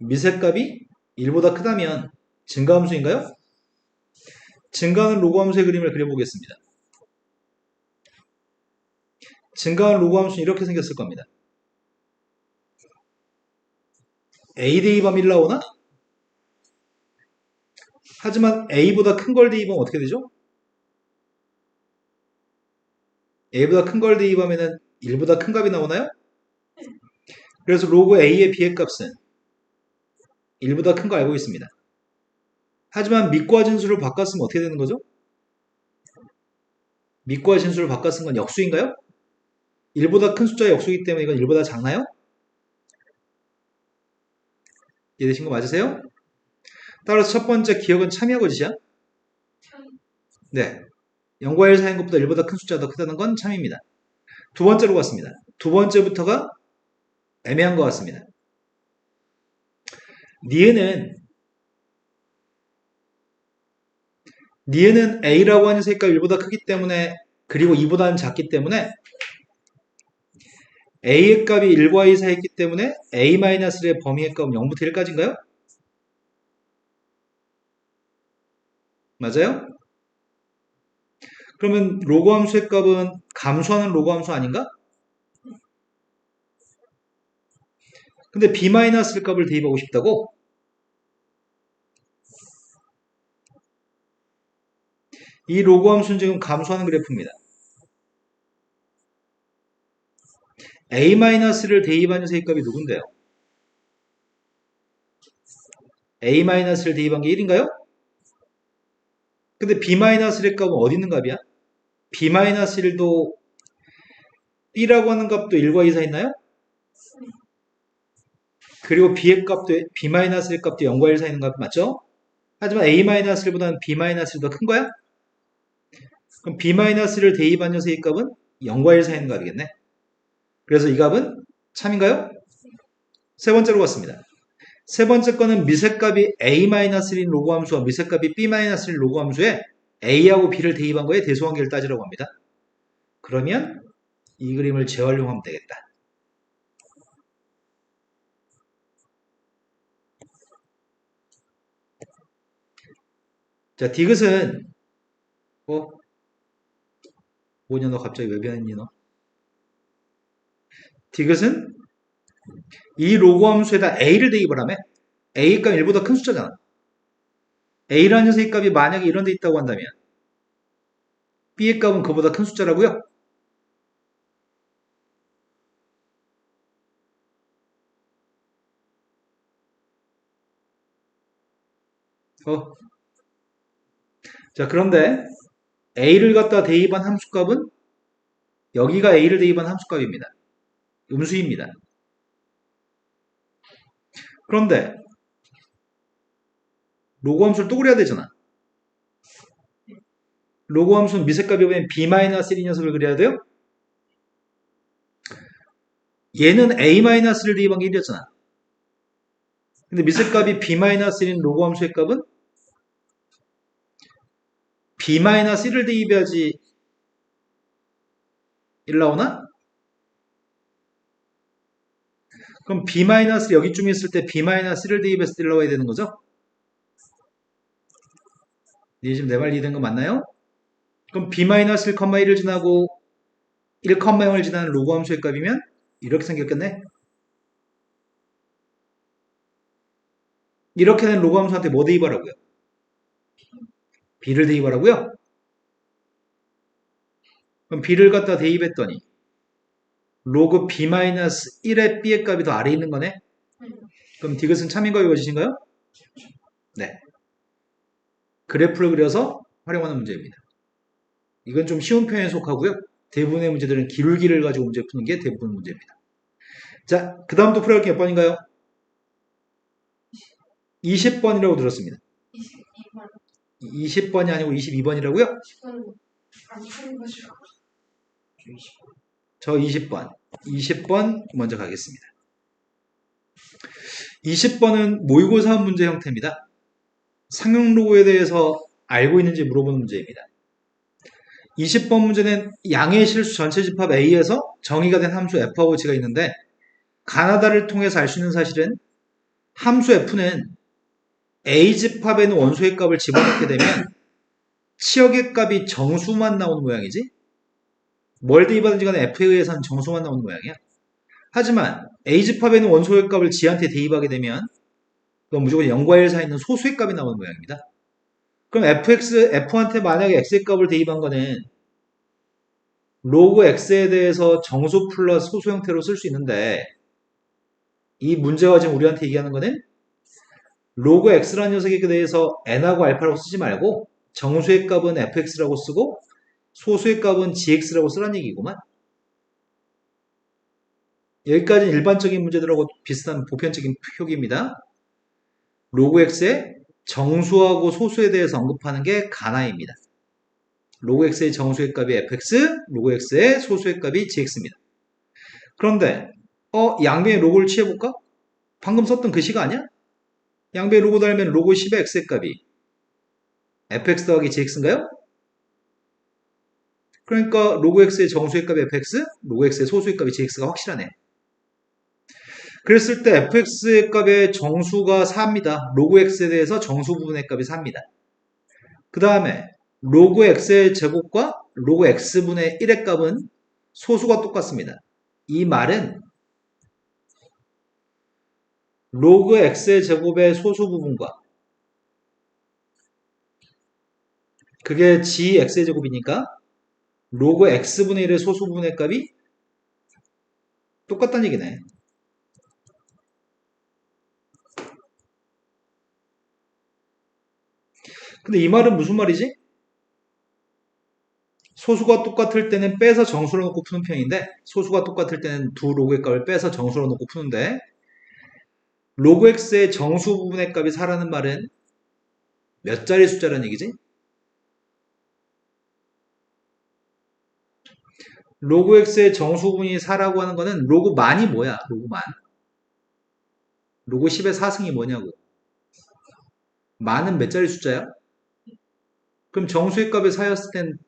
미세값이 1보다 크다면 증가함수인가요? 증가하는 로그 함수의 그림을 그려보겠습니다. 증가하는 로그 함수는 이렇게 생겼을 겁니다. A 대입하면 1 나오나? 하지만 A보다 큰 걸 대입하면 어떻게 되죠? A보다 큰 걸 대입하면 1보다 큰 값이 나오나요? 그래서 로그 A의 B의 값은 1보다 큰 거 알고 있습니다. 하지만 밑과 진수를 바꿨으면 어떻게 되는 거죠? 밑과 진수를 바꿨은 건 역수인가요? 1보다 큰 숫자의 역수이기 때문에 이건 1보다 작나요? 이해되신 거 맞으세요? 따라서 첫 번째 기억은 참이하고 지시야? 참, 네. 0과 1 사이인 것보다 1보다 큰 숫자가 더 크다는 건 참입니다. 두 번째로 갔습니다. 두 번째부터가 애매한 것 같습니다. 니은은 A라고 하는 셋값 1보다 크기 때문에 그리고 2보다는 작기 때문에 A의 값이 1과 2 사이에 있기 때문에 A-의 범위의 값은 0부터 1까지인가요? 맞아요? 그러면 로그 함수의 값은 감소하는 로그 함수 아닌가? 근데 B-의 값을 대입하고 싶다고? 이 로그 함수는 지금 감소하는 그래프입니다. A-를 대입한 셋의 값이 누군데요? A-를 대입한 게 1인가요? 근데 B-의 값은 어디 있는 값이야? B-1도 B라고 하는 값도 1과 2 사이 있나요? 그리고 B의 값도 B-의 값도 0과 1 사이 있는 값 맞죠? 하지만 A-보다는 B-이 더 큰 거야? 그럼 B-를 대입한 녀석의 값은 0과 1 사이 있는 값이겠네. 그래서 이 값은 참인가요? 세 번째로 갔습니다. 세 번째 거는 미세값이 A-1인 로그 함수와 미세값이 B-1인 로그 함수에 A하고 B를 대입한 거에 대소관계를 따지라고 합니다. 그러면 이 그림을 재활용하면 되겠다. 자, 디귿은 뭐냐 너 갑자기 왜 변했니 너? 디귿은 이 로그 함수에다 A를 대입을 하면 A 값 1보다 큰 숫자잖아. A라는 녀석의 값이 만약에 이런 데 있다고 한다면 B의 값은 그보다 큰 숫자라고요? 자, 그런데 A를 갖다 대입한 함수값은 여기가 A를 대입한 함수값입니다. 음수입니다. 그런데 로그 함수를 또 그려야 되잖아. 로그 함수는 미세값이 오면 B-1 이 녀석을 그려야 돼요? 얘는 A-를 대입한 게 1이었잖아. 근데 미세값이 B-1인 로그 함수의 값은 B-1을 대입해야지 1 나오나? 그럼 B- 여기쯤에 있을 때 B-1을 대입해서 1 나와야 되는 거죠? 이제 지금 내 말 이해된 거 맞나요? 그럼 B-1,1을 지나고 1,0을 지나는 로그 함수의 값이면 이렇게 생겼겠네? 이렇게 된 로그 함수한테 뭐 대입하라고요? B를 대입하라고요? 그럼 B를 갖다 대입했더니 로그 B-1의 B의 값이 더 아래에 있는 거네? 그럼 디귿은 참인가요? 이거짓인가요? 네. 그래프를 그려서 활용하는 문제입니다. 이건 좀 쉬운 편에 속하고요. 대부분의 문제들은 기울기를 가지고 문제 푸는 게 대부분 문제입니다. 자, 그 다음 또 풀어갈 게 몇 번인가요? 20번이라고 들었습니다. 22번. 20번이 아니고 22번이라고요? 10번 안 풀린 거죠. 저 20번. 20번 먼저 가겠습니다. 20번은 모의고사 문제 형태입니다. 상용 로고에 대해서 알고 있는지 물어보는 문제입니다. 20번 문제는 양의 실수 전체 집합 A에서 정의가 된 함수 F하고 G가 있는데 가나다를 통해서 알 수 있는 사실은 함수 F는 A 집합에 있는 원소의 값을 집어넣게 되면 치역의 값이 정수만 나오는 모양이지 뭘 대입하든지 간에 F에 의해서는 정수만 나오는 모양이야. 하지만 A 집합에 있는 원소의 값을 G한테 대입하게 되면 그건 무조건 0과 1 사이에 있는 소수의 값이 나오는 모양입니다. 그럼 F한테 만약에 X의 값을 대입한 거는 로그 X에 대해서 정수 플러스 소수 형태로 쓸 수 있는데 이 문제가 지금 우리한테 얘기하는 거는 로그 x라는 녀석에 대해서 n하고 알파라고 쓰지 말고 정수의 값은 fx라고 쓰고 소수의 값은 gx라고 쓰라는 얘기구만. 여기까지는 일반적인 문제들하고 비슷한 보편적인 표기입니다. 로그 x의 정수하고 소수에 대해서 언급하는 게 가나입니다. 로그 x의 정수의 값이 fx, 로그 x의 소수의 값이 gx입니다. 그런데 양변의 로그를 취해볼까? 방금 썼던 그 시가 아니야? 양변의 로그 달면 로그 10의 x의 값이 fx 더하기 gx인가요? 그러니까 로그 x의 정수의 값이 fx, 로그 x의 소수의 값이 gx가 확실하네. 그랬을 때 fx의 값의 정수가 4입니다. 로그 x에 대해서 정수 부분의 값이 4입니다. 그 다음에 로그 x의 제곱과 로그 x분의 1의 값은 소수가 똑같습니다. 이 말은 로그 x의 제곱의 소수 부분과 그게 gx의 제곱이니까 로그 x분의 1의 소수 부분의 값이 똑같다는 얘기네. 근데 이 말은 무슨 말이지? 소수가 똑같을 때는 빼서 정수로 놓고 푸는 편인데 소수가 똑같을 때는 두 로그의 값을 빼서 정수로 놓고 푸는데 로그 x의 정수 부분의 값이 4라는 말은 몇 자리 숫자라는 얘기지? 로그 x의 정수 부분이 4라고 하는 거는 로그 만이 뭐야? 로그 만. 로그 10의 4승이 뭐냐고. 만은 몇 자리 숫자야? 그럼 정수의 값이 4였을 땐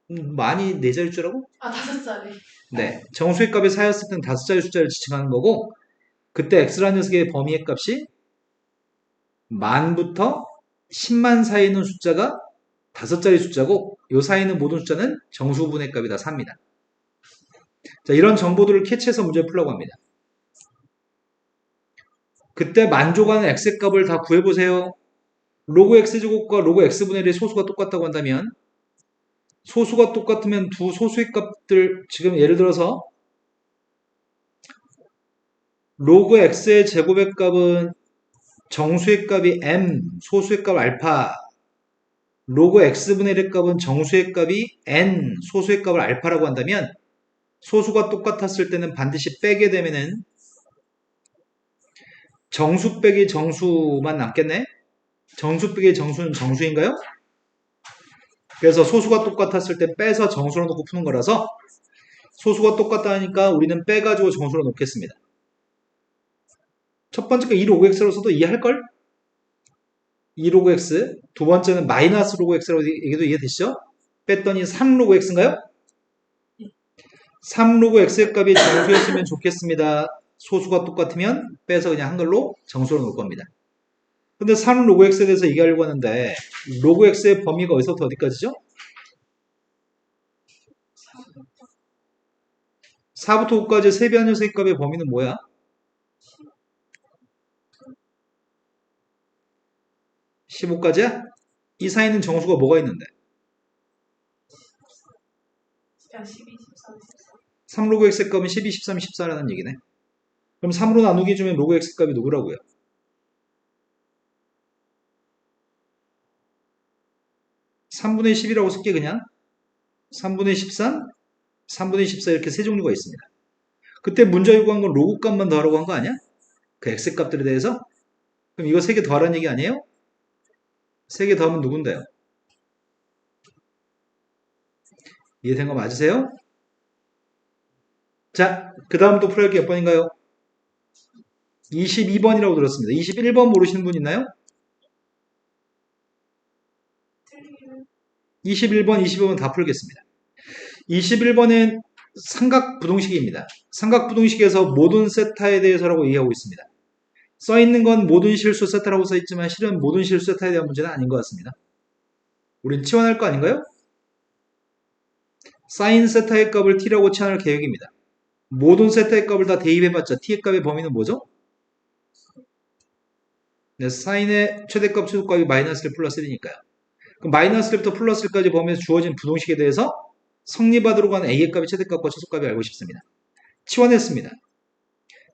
만이 4자리 숫자라고? 아, 5자리. 네. 정수의 값이 4였을 땐 5자리 숫자를 지칭하는 거고 그때 x라는 녀석의 범위의 값이 만부터 10만 사이에 있는 숫자가 5자리 숫자고 요 사이에 있는 모든 숫자는 정수 부분의 값이 다 4입니다. 자, 이런 정보들을 캐치해서 문제를 풀려고 합니다. 그때 만족하는 x의 값을 다 구해보세요. 로그 x제곱과 로그 x분의 1의 소수가 똑같다고 한다면 소수가 똑같으면 두 소수의 값들 지금 예를 들어서 로그 x의 제곱의 값은 정수의 값이 m, 소수의 값 알파, 로그 x분의 1의 값은 정수의 값이 n, 소수의 값을 알파라고 한다면 소수가 똑같았을 때는 반드시 빼게 되면은 정수 빼기 정수만 남겠네? 정수 빼기 정수는 정수인가요? 그래서 소수가 똑같았을 때 빼서 정수로 놓고 푸는 거라서 소수가 똑같다니까 우리는 빼가지고 정수로 놓겠습니다. 첫 번째 거 2로그 x로 써도 이해할걸? 2로그 x. 두 번째는 마이너스 로그 x라고 얘기도 이해되시죠? 뺐더니 3로그 x인가요? 3로그 x의 값이 정수였으면 좋겠습니다. 소수가 똑같으면 빼서 그냥 한글로 정수로 놓을 겁니다. 근데 3로그 x에 대해서 얘기하려고 하는데 로그 x의 범위가 어디서부터 어디까지죠? 4부터 5까지 세배한 녀석의 값의 범위는 뭐야? 15까지야? 이 사이는 정수가 뭐가 있는데? 12, 13, 14. 3로그 x의 값은 12, 13, 14라는 얘기네. 그럼 3으로 나누기 주면 로그 x 값이 누구라고요? 3분의 10이라고 쓸게 그냥. 3분의 13, 3분의 14 이렇게 세 종류가 있습니다. 그때 문제 요구한 건 로그 값만 더하라고 한 거 아니야? 그 x 값들에 대해서? 그럼 이거 세 개 더하라는 얘기 아니에요? 세 개 더하면 누군데요? 이해된 거 맞으세요? 자, 그 다음 또 풀어야 할 게 몇 번인가요? 22번이라고 들었습니다. 21번 모르시는 분 있나요? 틀리기는 21번, 22번 다 풀겠습니다. 21번은 삼각부동식입니다. 삼각부동식에서 모든 세타에 대해서라고 얘기하고 있습니다. 써있는 건 모든 실수 세타라고 써있지만 실은 모든 실수 세타에 대한 문제는 아닌 것 같습니다. 우린 치환할 거 아닌가요? 사인 세타의 값을 t라고 치환할 계획입니다. 모든 세타의 값을 다 대입해봤자 t의 값의 범위는 뭐죠? 네, 사인의 최대값 최소값이 마이너스 1 플러스 1이니까요. 그럼 마이너스 1부터 플러스 1까지 범위에서 주어진 부동식에 대해서 성립하도록 하는 a의 값이 최대값과 최소값이 알고 싶습니다. 치환했습니다.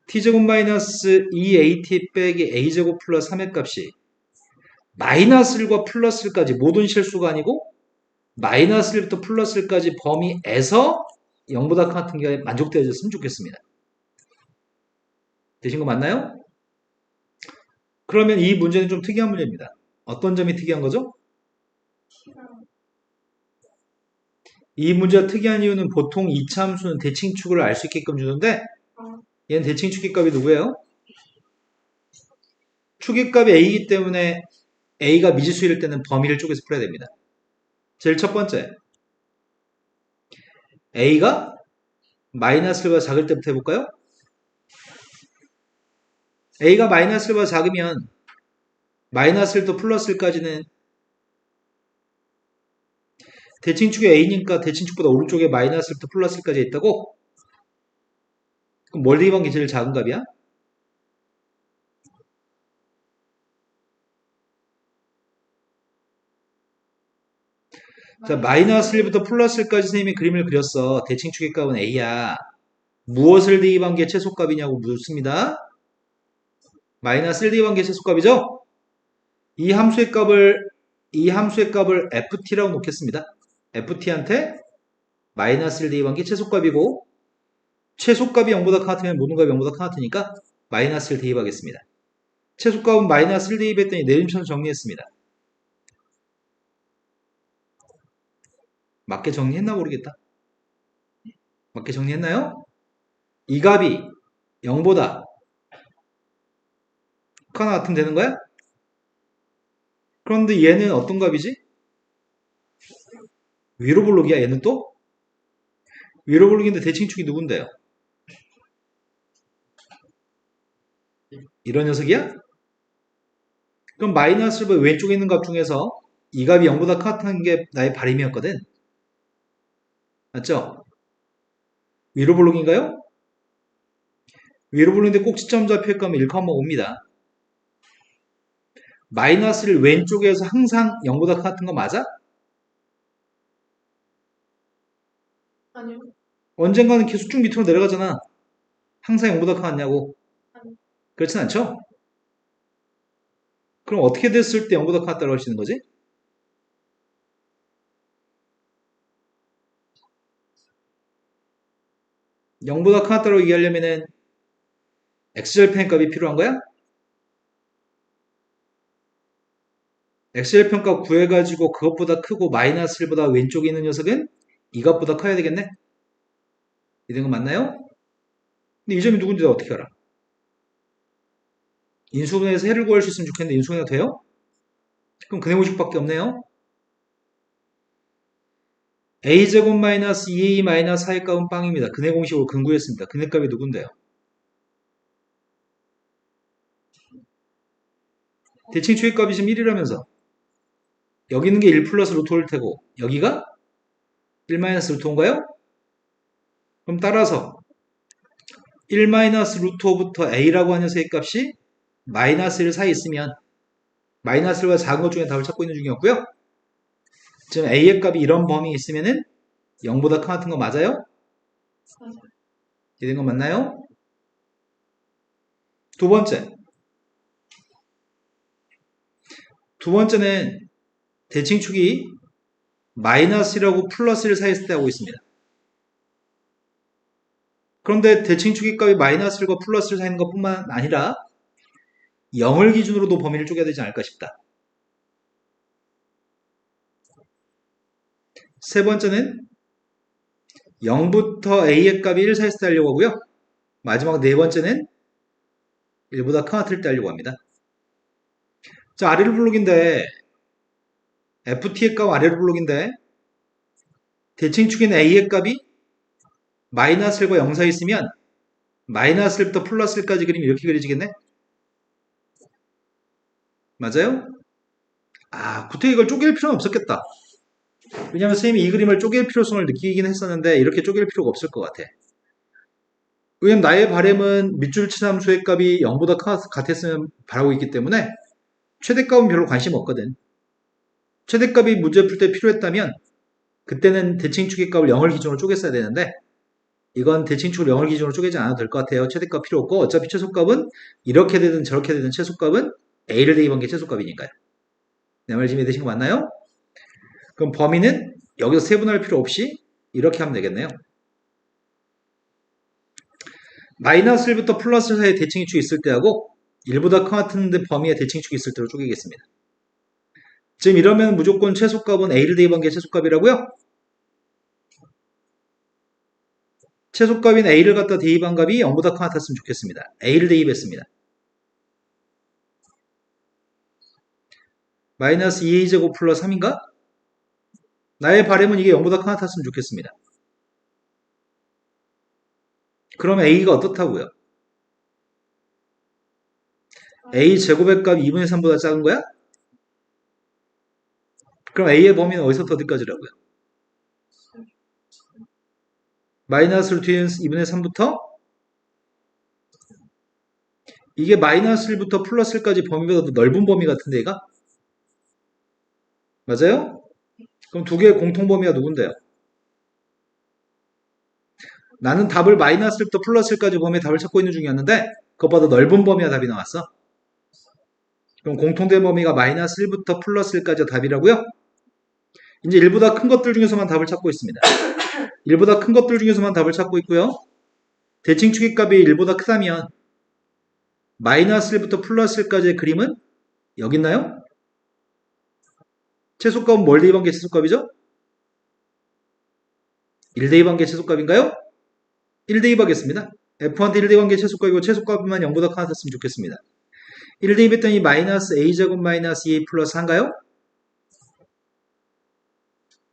t제곱 마이너스 2at 빼기 a제곱 플러스 3의 값이 마이너스 1과 플러스 1까지 모든 실수가 아니고 마이너스 1부터 플러스 1까지 범위에서 0보다 같은 게 만족되어졌으면 좋겠습니다. 되신 거 맞나요? 그러면 이 문제는 좀 특이한 문제입니다. 어떤 점이 특이한 거죠? 이 문제가 특이한 이유는 보통 2차 함수는 대칭축을 알 수 있게끔 주는데 얘는 대칭축의 값이 누구예요? 축의 값이 a이기 때문에 a가 미지수일 때는 범위를 쪼개서 풀어야 됩니다. 제일 첫 번째 a가 마이너스 1보다 작을 때부터 해볼까요? a가 마이너스 1보다 작으면 마이너스 1도 플러스 1까지는 대칭축이 a니까 대칭축보다 오른쪽에 마이너스 1부터 플러스 1까지 있다고? 그럼 뭘 대입한 게 제일 작은 값이야? 자, 마이너스 1부터 플러스 1까지 선생님이 그림을 그렸어. 대칭축의 값은 a야. 무엇을 대입한 게 최소값이냐고 묻습니다. 마이너스 1 대입한 게 최소값이죠? 이 함수의 값을 ft라고 놓겠습니다. ft한테 마이너스 1 대입한 게 최소값이고 최소값이 0보다 같으면 모든 값이 0보다 같으니까 마이너스 1 대입하겠습니다. 최소값은 마이너스 1 대입했더니 내림차로 정리했습니다. 맞게 정리했나 모르겠다. 맞게 정리했나요? 이 값이 0보다 크거나 같으면 되는 거야? 그런데 얘는 어떤 값이지? 위로 볼록이야 얘는 또? 위로 볼록인데 대칭축이 누군데요? 이런 녀석이야? 그럼 마이너스 1번 왼쪽에 있는 값 중에서 이 값이 0보다 같은 게 나의 바람이었거든. 맞죠? 위로 볼록인가요? 위로 볼록인데 꼭지점 좌표의 값은 1,5입니다. 마이너스를 왼쪽에서 항상 0보다 같은 거 맞아? 아니요. 언젠가는 계속 쭉 밑으로 내려가잖아. 항상 0보다 같냐고. 아니. 그렇진 않죠? 그럼 어떻게 됐을 때 0보다 같다고 할 수 있는 거지? 영보다 같다고 얘기하려면은 x절편 값이 필요한 거야? x절편 값 구해가지고 그것보다 크고 마이너스 1보다 왼쪽에 있는 녀석은 이 값보다 커야 되겠네? 이런 거 맞나요? 근데 이 점이 누군지 어떻게 알아? 인수분해에서 해를 구할 수 있으면 좋겠는데 인수분해가 돼요? 그럼 근해 공식밖에 없네요. a제곱 마이너스 2a 마이너스 4의 값은 빵입니다. 근해 공식으로 근구했습니다. 근해 값이 누군데요? 대칭 추의 값이 지금 1이라면서 여기 있는 게 1 플러스 루트 올 테고 여기가 1 마이너스 루트 온가요? 그럼 따라서 1 마이너스 루트 5부터 a라고 하는 녀석의 값이 마이너스 1 사이에 있으면 마이너스 1과 작은 것 중에 답을 찾고 있는 중이었고요. 지금 a의 값이 이런 범위에 있으면은 0보다 같은 거 맞아요? 맞아요. 이런 거 맞나요? 두 번째는 대칭축이 마이너스 1하고 플러스 1 사이에 있을 때 하고 있습니다. 그런데 대칭축의 값이 마이너스 1과 플러스 1 사이에 있는 것뿐만 아니라 0을 기준으로도 범위를 쪼개야 되지 않을까 싶다. 세 번째는 0부터 a의 값이 1 사이에 있을 때 하려고 하고요. 마지막 네 번째는 1보다 같을 때 하려고 합니다. 자, 아래로 블록인데 ft의 값 아래로 블록인데 대칭축인 a의 값이 마이너스 1과 0 사이에 있으면 마이너스 1부터 플러스 1까지 그리면 이렇게 그려지겠네? 맞아요? 구태 이걸 쪼갤 필요는 없었겠다. 왜냐면 선생님이 이 그림을 쪼갤 필요성을 느끼긴 했었는데 이렇게 쪼갤 필요가 없을 것 같아. 왜냐면 나의 바램은 밑줄 친 함수의 값이 0보다 같았으면 바라고 있기 때문에 최대값은 별로 관심 없거든. 최대값이 문제 풀 때 필요했다면 그때는 대칭축의 값을 0을 기준으로 쪼갰어야 되는데 이건 대칭축을 0을 기준으로 쪼개지 않아도 될 것 같아요. 최대값 필요 없고 어차피 최소값은 이렇게 되든 저렇게 되든 최소값은 a를 대입한 게 최소값이니까요. 내 말 지금 이해되신 거 맞나요? 그럼 범위는 여기서 세분할 필요 없이 이렇게 하면 되겠네요. 마이너스 1부터 플러스 사이에 대칭축이 있을 때하고 1보다 큰 같은데 범위에 대칭축이 있을 때로 쪼개겠습니다. 지금 이러면 무조건 최소값은 a를 대입한 게 최소값이라고요? 최소값인 a를 갖다 대입한 값이 0보다 큰 같았으면 좋겠습니다. a를 대입했습니다. 마이너스 2a제곱 플러스 3인가? 나의 바람은 이게 0보다 큰 같았으면 좋겠습니다. 그럼 a가 어떻다고요? a 제곱의 값 2분의 3보다 작은 거야? 그럼 a의 범위는 어디서부터 어디까지라고요? 마이너스를 뒤에 2분의 3부터 이게 마이너스 1부터 플러스 1까지 범위보다 더 넓은 범위 같은데 얘가? 맞아요? 그럼 두 개의 공통 범위가 누군데요? 나는 답을 마이너스 1부터 플러스 1까지 범위의 답을 찾고 있는 중이었는데 그것보다 넓은 범위가 답이 나왔어. 그럼 공통된 범위가 마이너스 1부터 플러스 1까지가 답이라고요? 이제 1보다 큰 것들 중에서만 답을 찾고 있습니다. 1보다 큰 것들 중에서만 답을 찾고 있고요. 대칭축의 값이 1보다 크다면 마이너스 1부터 플러스 1까지의 그림은 여기 있나요? 최소값은 뭘 대입한 게 최소값이죠? 1 대입한 게 최소값인가요? 1 대입하겠습니다. F한테 1 대입한 게 최소값이고 최소값만 0보다 큰 같았으면 좋겠습니다. 1 대입했더니 마이너스 a제곱 마이너스 2a 플러스 4인가요?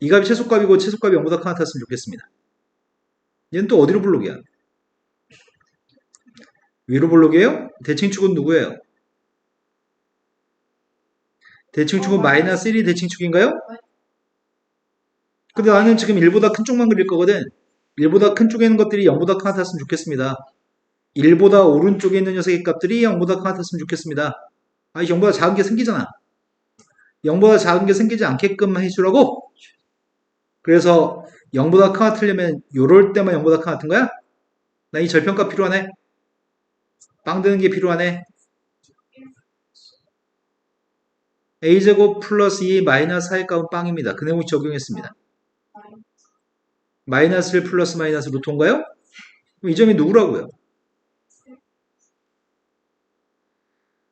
이 값이 최소값이고 최소값이 0보다 큰 같았으면 좋겠습니다. 얘는 또 어디로 볼록이야? 위로 볼록이에요? 대칭축은 누구예요? 대칭축은 마이너스 1이 대칭축인가요? 근데 나는 지금 1보다 큰 쪽만 그릴 거거든. 1보다 큰 쪽에 있는 것들이 0보다 큰 같았으면 좋겠습니다. 1보다 오른쪽에 있는 녀석의 값들이 0보다 큰 같았으면 좋겠습니다. 아니 0보다 작은 게 생기잖아. 0보다 작은 게 생기지 않게끔 해주라고? 그래서 0보다 큰 같으려면 요럴 때만 0보다 큰 같은 거야? 나 이 절편값 필요하네. 빵 드는 게 필요하네. a제곱 플러스 2 마이너스 4의 값은 빵입니다. 그 내용을 적용했습니다. 마이너스 1 플러스 마이너스 루트인가요? 그럼 이 점이 누구라고요?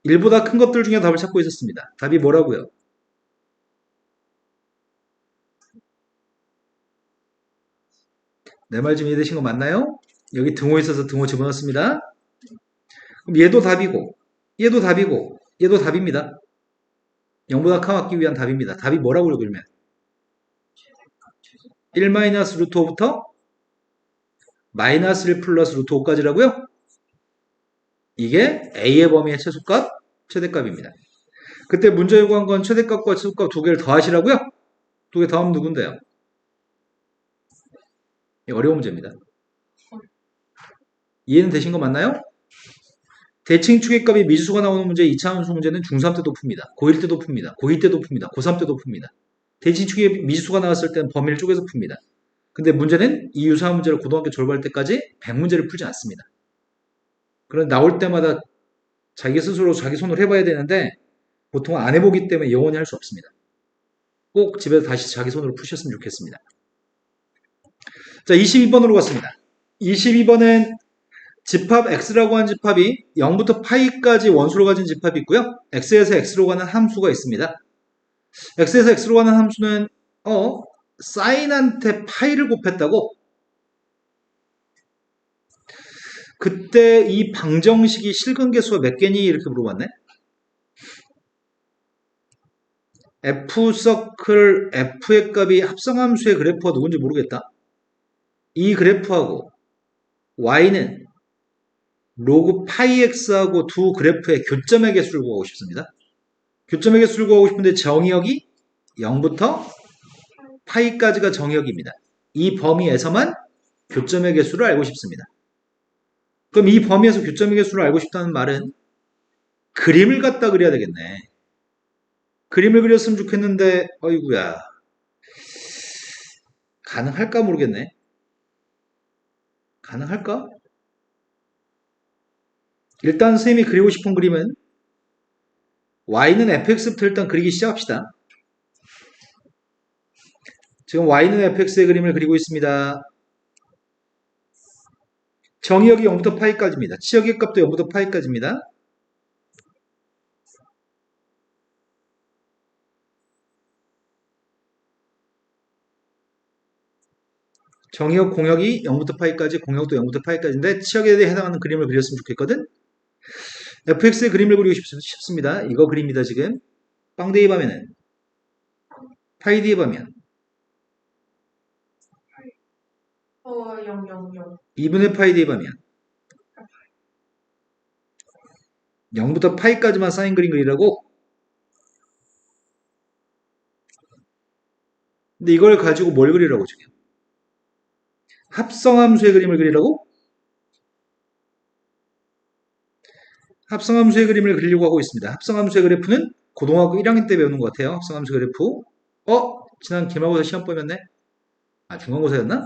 1보다 큰 것들 중에 답을 찾고 있었습니다. 답이 뭐라고요? 내 말 좀 이해되신 거 맞나요? 여기 등호 있어서 등호 집어넣습니다. 그럼 얘도 답이고 얘도 답이고 얘도 답입니다. 0보다 큰 맞기 위한 답입니다. 답이 뭐라고요 그러면? 1 마이너스 루트 5부터 마이너스 1 플러스 루트 5까지라고요? 이게 a의 범위의 최소값, 최대값입니다. 그때 문제 요구한 건 최대값과 최소값 두 개를 더하시라고요? 두 개 더하면 누군데요? 어려운 문제입니다. 이해는 되신 거 맞나요? 대칭축의 값이 미지수가 나오는 문제 2차 함수 문제는 중3 때도 풉니다. 고1 때도 풉니다. 고2 때도 풉니다. 고3 때도 풉니다. 대칭축의 미지수가 나왔을 때는 범위를 쪼개서 풉니다. 근데 문제는 이 유사한 문제를 고등학교 졸업할 때까지 100문제를 풀지 않습니다. 그런 나올 때마다 자기 스스로 자기 손으로 해봐야 되는데 보통 안 해보기 때문에 영원히 할 수 없습니다. 꼭 집에서 다시 자기 손으로 푸셨으면 좋겠습니다. 자, 22번으로 갔습니다. 22번은 집합 x라고 하는 집합이 0부터 파이까지 원수로 가진 집합이 있고요. x에서 x로 가는 함수가 있습니다. x에서 x로 가는 함수는 사인한테 파이를 곱했다고? 그때 이 방정식이 실근계수가 몇 개니? 이렇게 물어봤네. f서클 f의 값이 합성함수의 그래프가 누군지 모르겠다. 이 그래프하고 y는 로그 파이 x하고 두 그래프의 교점의 개수를 구하고 싶습니다. 교점의 개수를 구하고 싶은데 정의역이 0부터 파이까지가 정의역입니다. 이 범위에서만 교점의 개수를 알고 싶습니다. 그럼 이 범위에서 교점의 개수를 알고 싶다는 말은 그림을 갖다 그려야 되겠네. 그림을 그렸으면 좋겠는데 어이구야 가능할까 모르겠네. 가능할까? 일단 선생님이 그리고 싶은 그림은 y는 fx부터 일단 그리기 시작합시다. 지금 y는 fx의 그림을 그리고 있습니다. 정의역이 0부터 파이까지입니다. 치역의 값도 0부터 파이까지입니다. 정의역 공역이 0부터 파이까지, 공역도 0부터 파이까지인데 치역에 대해 해당하는 그림을 그렸으면 좋겠거든. fx의 그림을 그리고 싶습니다. 이거 그립니다. 지금 빵 대입하면은 파이 대입하면 0, 0, 0. 2분의 파이 대입하면 0부터 파이까지만 사인 그림 그리라고. 근데 이걸 가지고 뭘 그리라고 지금? 합성함수의 그림을 그리라고? 합성함수의 그림을 그리려고 하고 있습니다. 합성함수의 그래프는 고등학교 1학년 때 배우는 것 같아요. 합성함수 그래프. 지난 기말고사 시험 보였네? 아, 중간고사였나?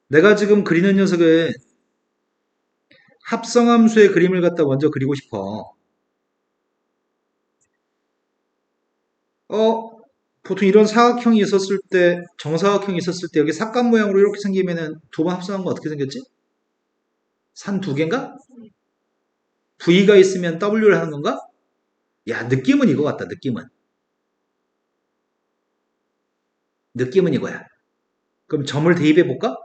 내가 지금 그리는 녀석은 합성함수의 그림을 갖다 먼저 그리고 싶어. 보통 이런 사각형이 있었을 때, 정사각형이 있었을 때 여기 삭감 모양으로 이렇게 생기면은 두 번 합성한 거 어떻게 생겼지? 산 두 개인가? V가 있으면 W를 하는 건가? 야, 느낌은 이거 같다, 느낌은. 느낌은 이거야. 그럼 점을 대입해 볼까?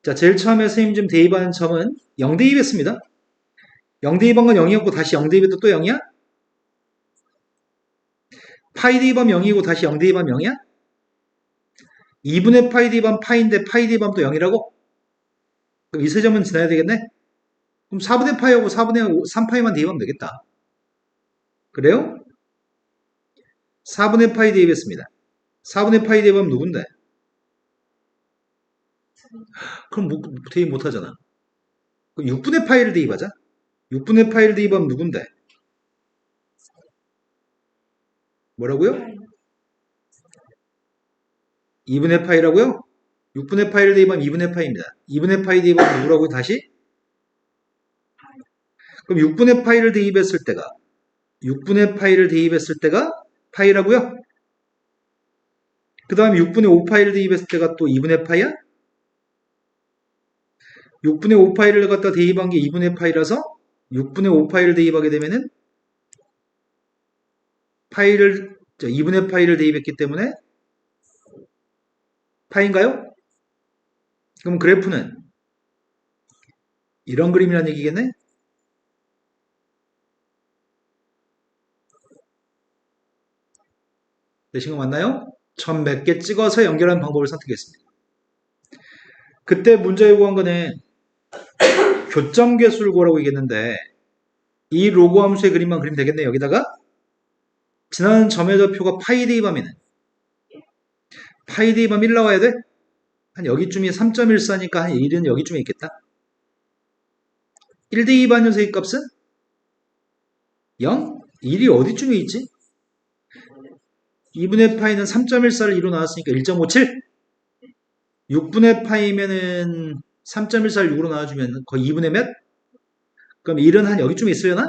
자, 제일 처음에 선생님 좀 대입하는 점은 0 대입했습니다. 0 대입한 건 0이었고 다시 0 대입해도 또 0이야? 파이 대입하면 0이고 다시 0 대입하면 0이야? 2분의 파이 대입하면 파이인데 파이 대입하면 또 0이라고? 그럼 이 세 점은 지나야 되겠네? 그럼 4분의 파이하고 4분의 3파이만 대입하면 되겠다. 그래요? 4분의 파이 대입했습니다. 4분의 파이 대입하면 누군데? 그럼 대입 못하잖아. 그럼 6분의 파이를 대입하자. 6분의 파이를 대입하면 누군데? 뭐라고요? 2분의 파이라고요? 6분의 파이를 대입하면 2분의 파이입니다. 2분의 파이 대입하면 누구라고요? 다시? 그럼 6분의 파이를 대입했을 때가 6분의 파이를 대입했을 때가 파이라고요? 그 다음에 6분의 5파이를 대입했을 때가 또 2분의 파이야? 6분의 5파이를 갖다 대입한 게 2분의 파이라서 6분의 5파이를 대입하게 되면은 2분의 파이를 대입했기 때문에 파인가요? 그럼 그래프는 이런 그림이라는 얘기겠네? 되신 거 맞나요? 점 몇 개 찍어서 연결하는 방법을 선택했습니다. 그때 문제 요구한 거는 교점 개수를 구하라고 얘기했는데 이 로그 함수의 그림만 그리면 되겠네. 여기다가 지나는 점의 좌표가 파이 대입하면 파이 대입하면 1 나와야 돼? 한 여기쯤이 3.14니까 한 1은 여기쯤에 있겠다. 1 대입한 녀석의 값은 0? 1이 어디쯤에 있지? 2분의 파이는 3.14를 2로 나왔으니까 1.57? 6분의 파이면은 3.14를 6으로 나와주면 거의 2분의 몇? 그럼 1은 한 여기쯤에 있으려나?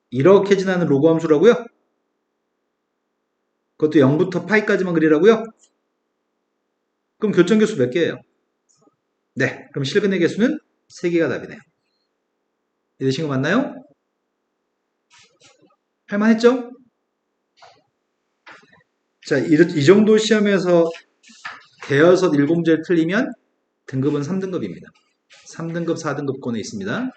이렇게 지나는 로그 함수라고요? 그것도 0부터 파이까지만 그리라고요? 그럼 교점 개수 몇 개예요? 네, 그럼 실근의 개수는 3개가 답이네요. 이해되신 거 맞나요? 할만했죠? 자, 이 정도 시험에서 대여섯 1공제를 틀리면 등급은 3등급입니다. 3등급, 4등급권에 있습니다.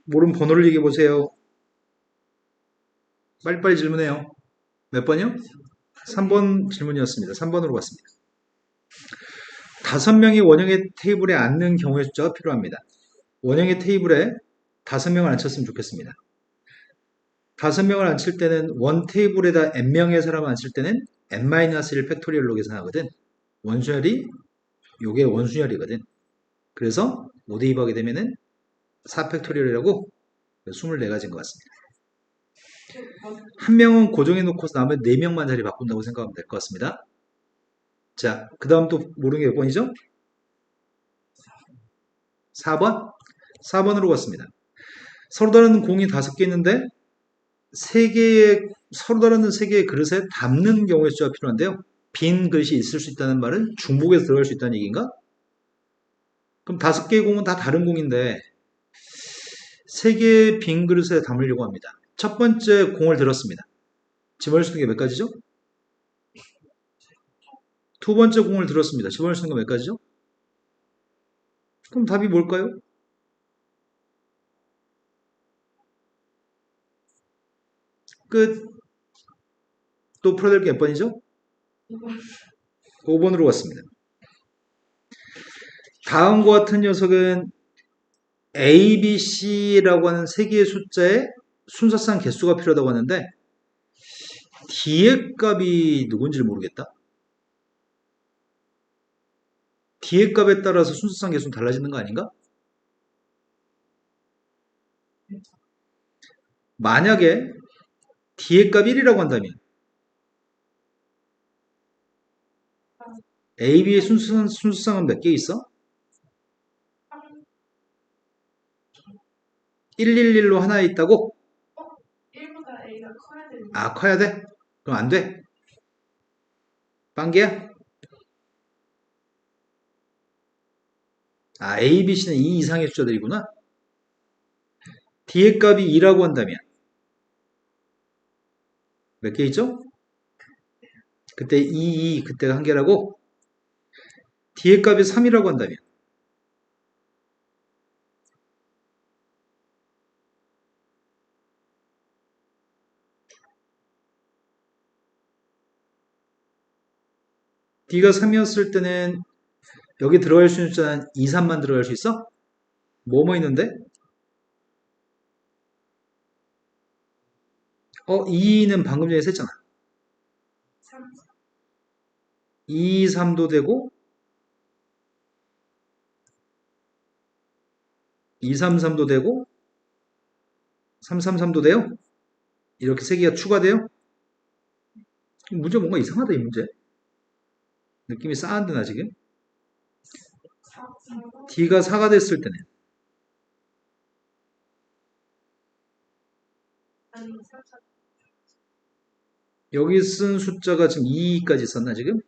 모르면 번호를 얘기해 보세요. 빨리빨리 질문해요. 몇 번이요? 3번 질문이었습니다. 3번으로 갔습니다. 5명이 원형의 테이블에 앉는 경우의 숫자가 필요합니다. 원형의 테이블에 5명을 앉혔으면 좋겠습니다. 5명을 앉힐 때는 원 테이블에다 n명의 사람을 앉힐 때는 n-1 팩토리얼로 계산하거든. 원순열이 요게 원순열이거든. 그래서 5 대입하게 되면은 4 팩토리얼이라고 24가지인 것 같습니다. 한 명은 고정해 놓고서 나머지 4명만 자리 바꾼다고 생각하면 될 것 같습니다. 자, 그 다음 또 모르는 게 몇 번이죠? 4번? 4번으로 갔습니다. 서로 다른 공이 5개 있는데 서로 다른 3개의 그릇에 담는 경우의 수가 필요한데요. 빈 그릇이 있을 수 있다는 말은 중복해서 들어갈 수 있다는 얘기인가? 그럼 5개의 공은 다 다른 공인데 3개의 빈 그릇에 담으려고 합니다. 첫 번째 공을 들었습니다. 집어넣을 수 있는 게 몇 가지죠? 두 번째 공을 들었습니다. 집어넣을 수 있는 게 몇 가지죠? 그럼 답이 뭘까요? 끝. 또 풀어야 될 게 몇 번이죠? 5번으로 갔습니다. 다음과 같은 녀석은 A, B, C라고 하는 3개의 숫자의 순서상 개수가 필요하다고 하는데 D의 값이 누군지를 모르겠다. D의 값에 따라서 순서상 개수는 달라지는 거 아닌가? 만약에 D의 값 1이라고 한다면 A, B의 순서상은 몇 개 있어? 111로 하나 있다고? 1보다 A가 커야 되는 아, 커야 돼? 그럼 안 돼? 빵개야? 아, A, B, C는 2 이상의 숫자들이구나. D의 값이 2라고 한다면 몇 개 있죠? 그때 2, 그때가 한 개라고? D의 값이 3이라고 한다면 D가 3이었을 때는 여기 들어갈 수 있는 숫자는 2, 3만 들어갈 수 있어? 뭐뭐 있는데? 2는 방금 전에 셌잖아. 3, 2, 3도 되고 2, 3, 3도 되고 3, 3, 3도 돼요? 이렇게 3개가 추가돼요? 문제 뭔가 이상하다 이 문제. 느낌이 싸한데 나 지금? 4, 4, D가 4가 됐을 때는 아니 3, 4, 여기 쓴 숫자가 지금 2까지 썼나 지금?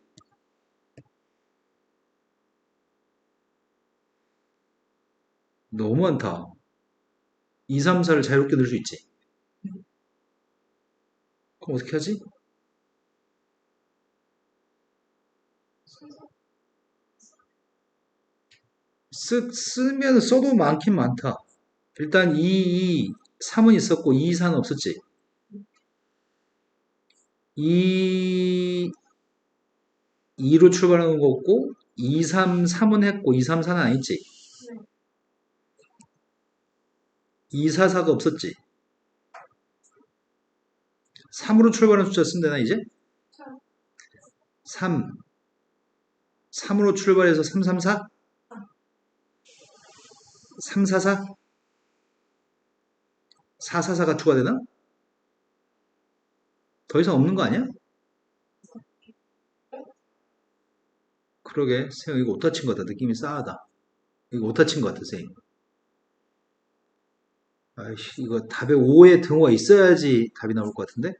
너무 많다. 2, 3, 4를 자유롭게 넣을 수 있지. 그럼 어떻게 하지? 순서 쓰면 써도 많긴 많다. 일단 3은 있었고 2, 4는 없었지. 2, 2로 출발하는 거 없고 2, 3, 3은 했고 2, 3, 4는 안 했지. 네. 2, 4, 4가 없었지. 3으로 출발하는 숫자 쓰면 되나 이제? 3, 3. 3으로 출발해서 3, 3, 4? 3, 4, 4? 4, 4, 4가 추가되나? 더 이상 없는 거 아니야? 그러게. 쌤 이거 오타 친 것 같다. 느낌이 싸하다. 이거 오타 친 것 같아, 쌤. 아이씨, 이거 답에 5의 등호가 있어야지 답이 나올 것 같은데?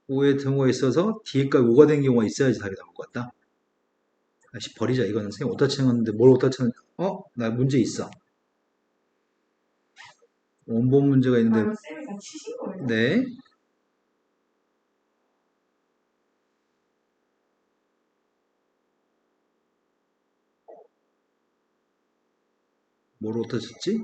5의 등호가 있어서 뒤에 값이 5가 된 경우가 있어야지 답이 나올 것 같다. 아이씨, 버리자. 이거는 쌤 오타 치는 건데 뭘 오타 치는, 나 문제 있어. 원본 문제가 있는데, 이거 쌤이 다 치신 거예요? 네. 뭘 오타 쳤지?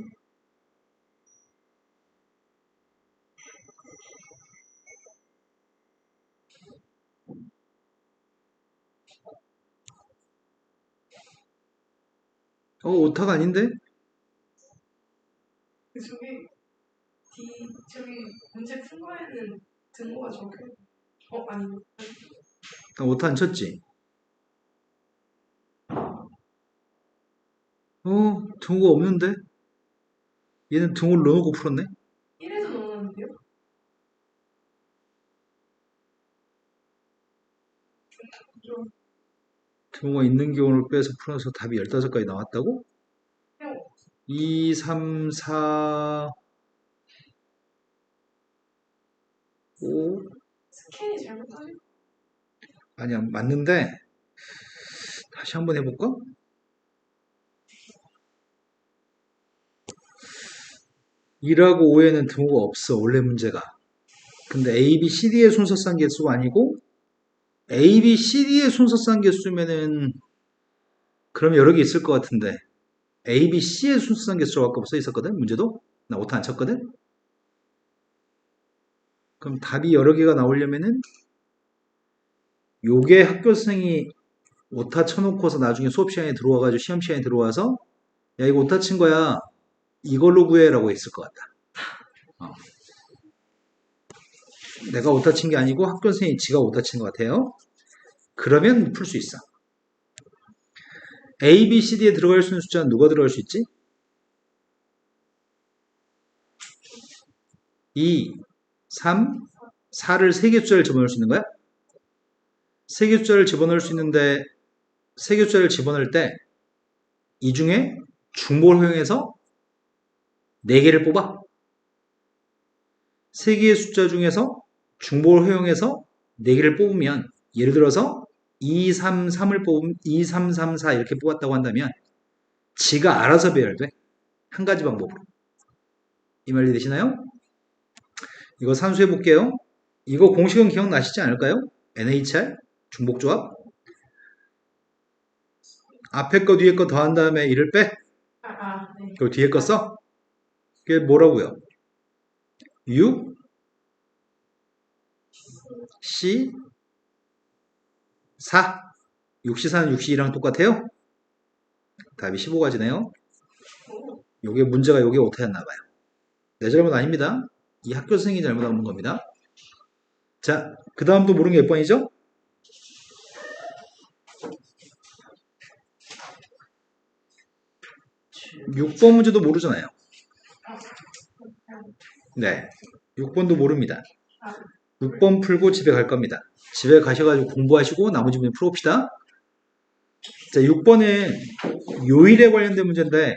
오타가 아닌데? 저기 저기 문제 푼 거에는 등호가 적혀. 아니. 나 오타 안 쳤지? 등호가 없는데? 얘는 등호를 넣어놓고 풀었네? 등호가 있는 경우를 빼서 풀어서 답이 15가지 나왔다고? 형, 2, 3, 4, 5 스캔이 잘못하네. 아니야 맞는데 다시 한번 해볼까? 2라고 5에는 등호가 없어 원래 문제가. 근데 A, B, C, D의 순서상 개수가 아니고 A, B, C, D의 순서상 개수면은 그럼 여러 개 있을 것 같은데 A, B, C의 순서상 개수로 아까 써 있었거든 문제도? 나 오타 안 쳤거든? 그럼 답이 여러 개가 나오려면은 요게 학교생이 오타 쳐놓고서 나중에 수업 시간에 들어와가지고 시험 시간에 들어와서 야 이거 오타 친 거야 이걸로 구해라고 했을 것 같다. 어. 내가 오타 친 게 아니고 학교생이 지가 오타 친 것 같아요. 그러면 풀 수 있어. A, B, C, D에 들어갈 수 있는 숫자는 누가 들어갈 수 있지? 2, 3, 4를 3개 숫자를 집어넣을 수 있는 거야? 3개 숫자를 집어넣을 수 있는데 3개 숫자를 집어넣을 때 이 중에 중복을 허용해서 4개를 뽑아. 3개의 숫자 중에서 중복을 허용해서 4개를 뽑으면 예를 들어서 2, 3, 3을 뽑으면 2, 3, 3, 4 이렇게 뽑았다고 한다면 지가 알아서 배열돼. 한 가지 방법으로. 이 말 이해되시나요? 이거 산수해 볼게요. 이거 공식은 기억나시지 않을까요? NHR 중복조합 앞에 거 뒤에 거 더한 다음에 1을 빼. 네. 그리고 뒤에 거 써. 그게 뭐라고요? 6 C 4 6C 4는 6C2랑 똑같아요? 답이 15가지네요. 요게 문제가 요게 오타였나 봐요. 내 잘못 아닙니다. 이 학교 선생님이 잘못한 겁니다. 자, 그 다음 또 모르는 게 몇 번이죠? 6번 문제도 모르잖아요. 네. 6번도 모릅니다. 6번 풀고 집에 갈 겁니다. 집에 가셔가지고 공부하시고 나머지 문제 풀어봅시다. 자, 6번은 요일에 관련된 문제인데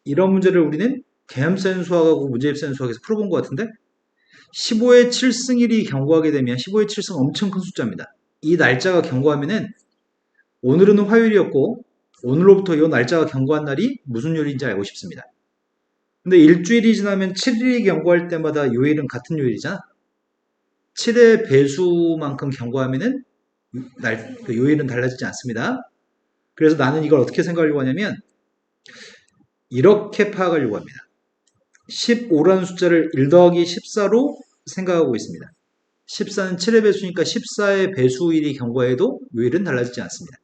이런 문제를 우리는 개념센 수학하고 문제집센 수학에서 풀어본 것 같은데 15의 7승 1이 경고하게 되면 15의 7승 엄청 큰 숫자입니다. 이 날짜가 경고하면은 오늘은 화요일이었고 오늘로부터 이 날짜가 경고한 날이 무슨 요일인지 알고 싶습니다. 근데 일주일이 지나면 7일이 경고할 때마다 요일은 같은 요일이잖아. 7의 배수만큼 경고하면은 그 요일은 달라지지 않습니다. 그래서 나는 이걸 어떻게 생각하려고 하냐면 이렇게 파악하려고 합니다. 15라는 숫자를 1 더하기 14로 생각하고 있습니다. 14는 7의 배수니까 14의 배수일이 경고해도 요일은 달라지지 않습니다.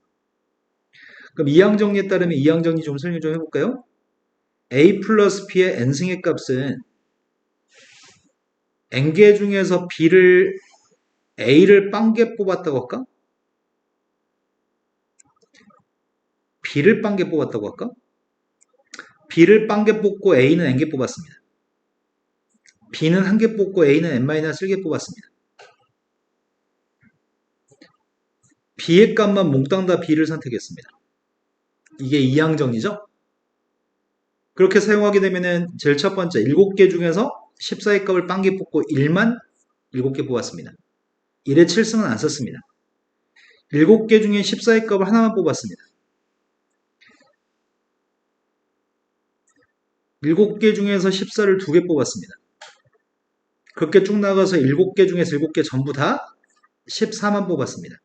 그럼 이항 정리에 따르면 이항 정리 좀 설명 좀 해볼까요? A 플러스 B의 n승의 값은 n개 중에서 A를 빵개 뽑았다고 할까? B를 빵개 뽑았다고 할까? B를 빵개 뽑고 A는 n개 뽑았습니다. B는 한 개 뽑고 A는 n-1개 뽑았습니다. B의 값만 몽땅 다 B를 선택했습니다. 이게 이항 정리죠? 그렇게 사용하게 되면은 제일 첫 번째 7개 중에서 14의 값을 빵개 뽑고 1만 7개 뽑았습니다. 1의 7승은 안 썼습니다. 7개 중에 14의 값을 하나만 뽑았습니다. 7개 중에서 14를 2개 뽑았습니다. 그렇게 쭉 나가서 7개 중에서 7개 전부 다 14만 뽑았습니다.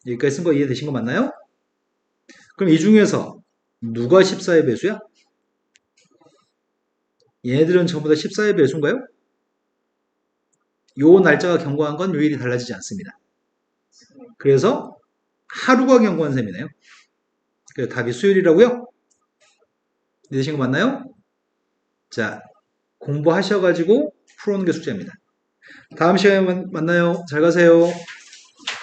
여기까지 쓴 거 이해되신 거 맞나요? 그럼 이 중에서 누가 14의 배수야? 얘네들은 전부 다 14의 배수인가요? 요 날짜가 경고한 건 요일이 달라지지 않습니다. 그래서 하루가 경고한 셈이네요. 그래서 답이 수요일이라고요? 이해되신 거 맞나요? 자, 공부하셔가지고 풀어오는 게 숙제입니다. 다음 시간에 만나요. 잘 가세요.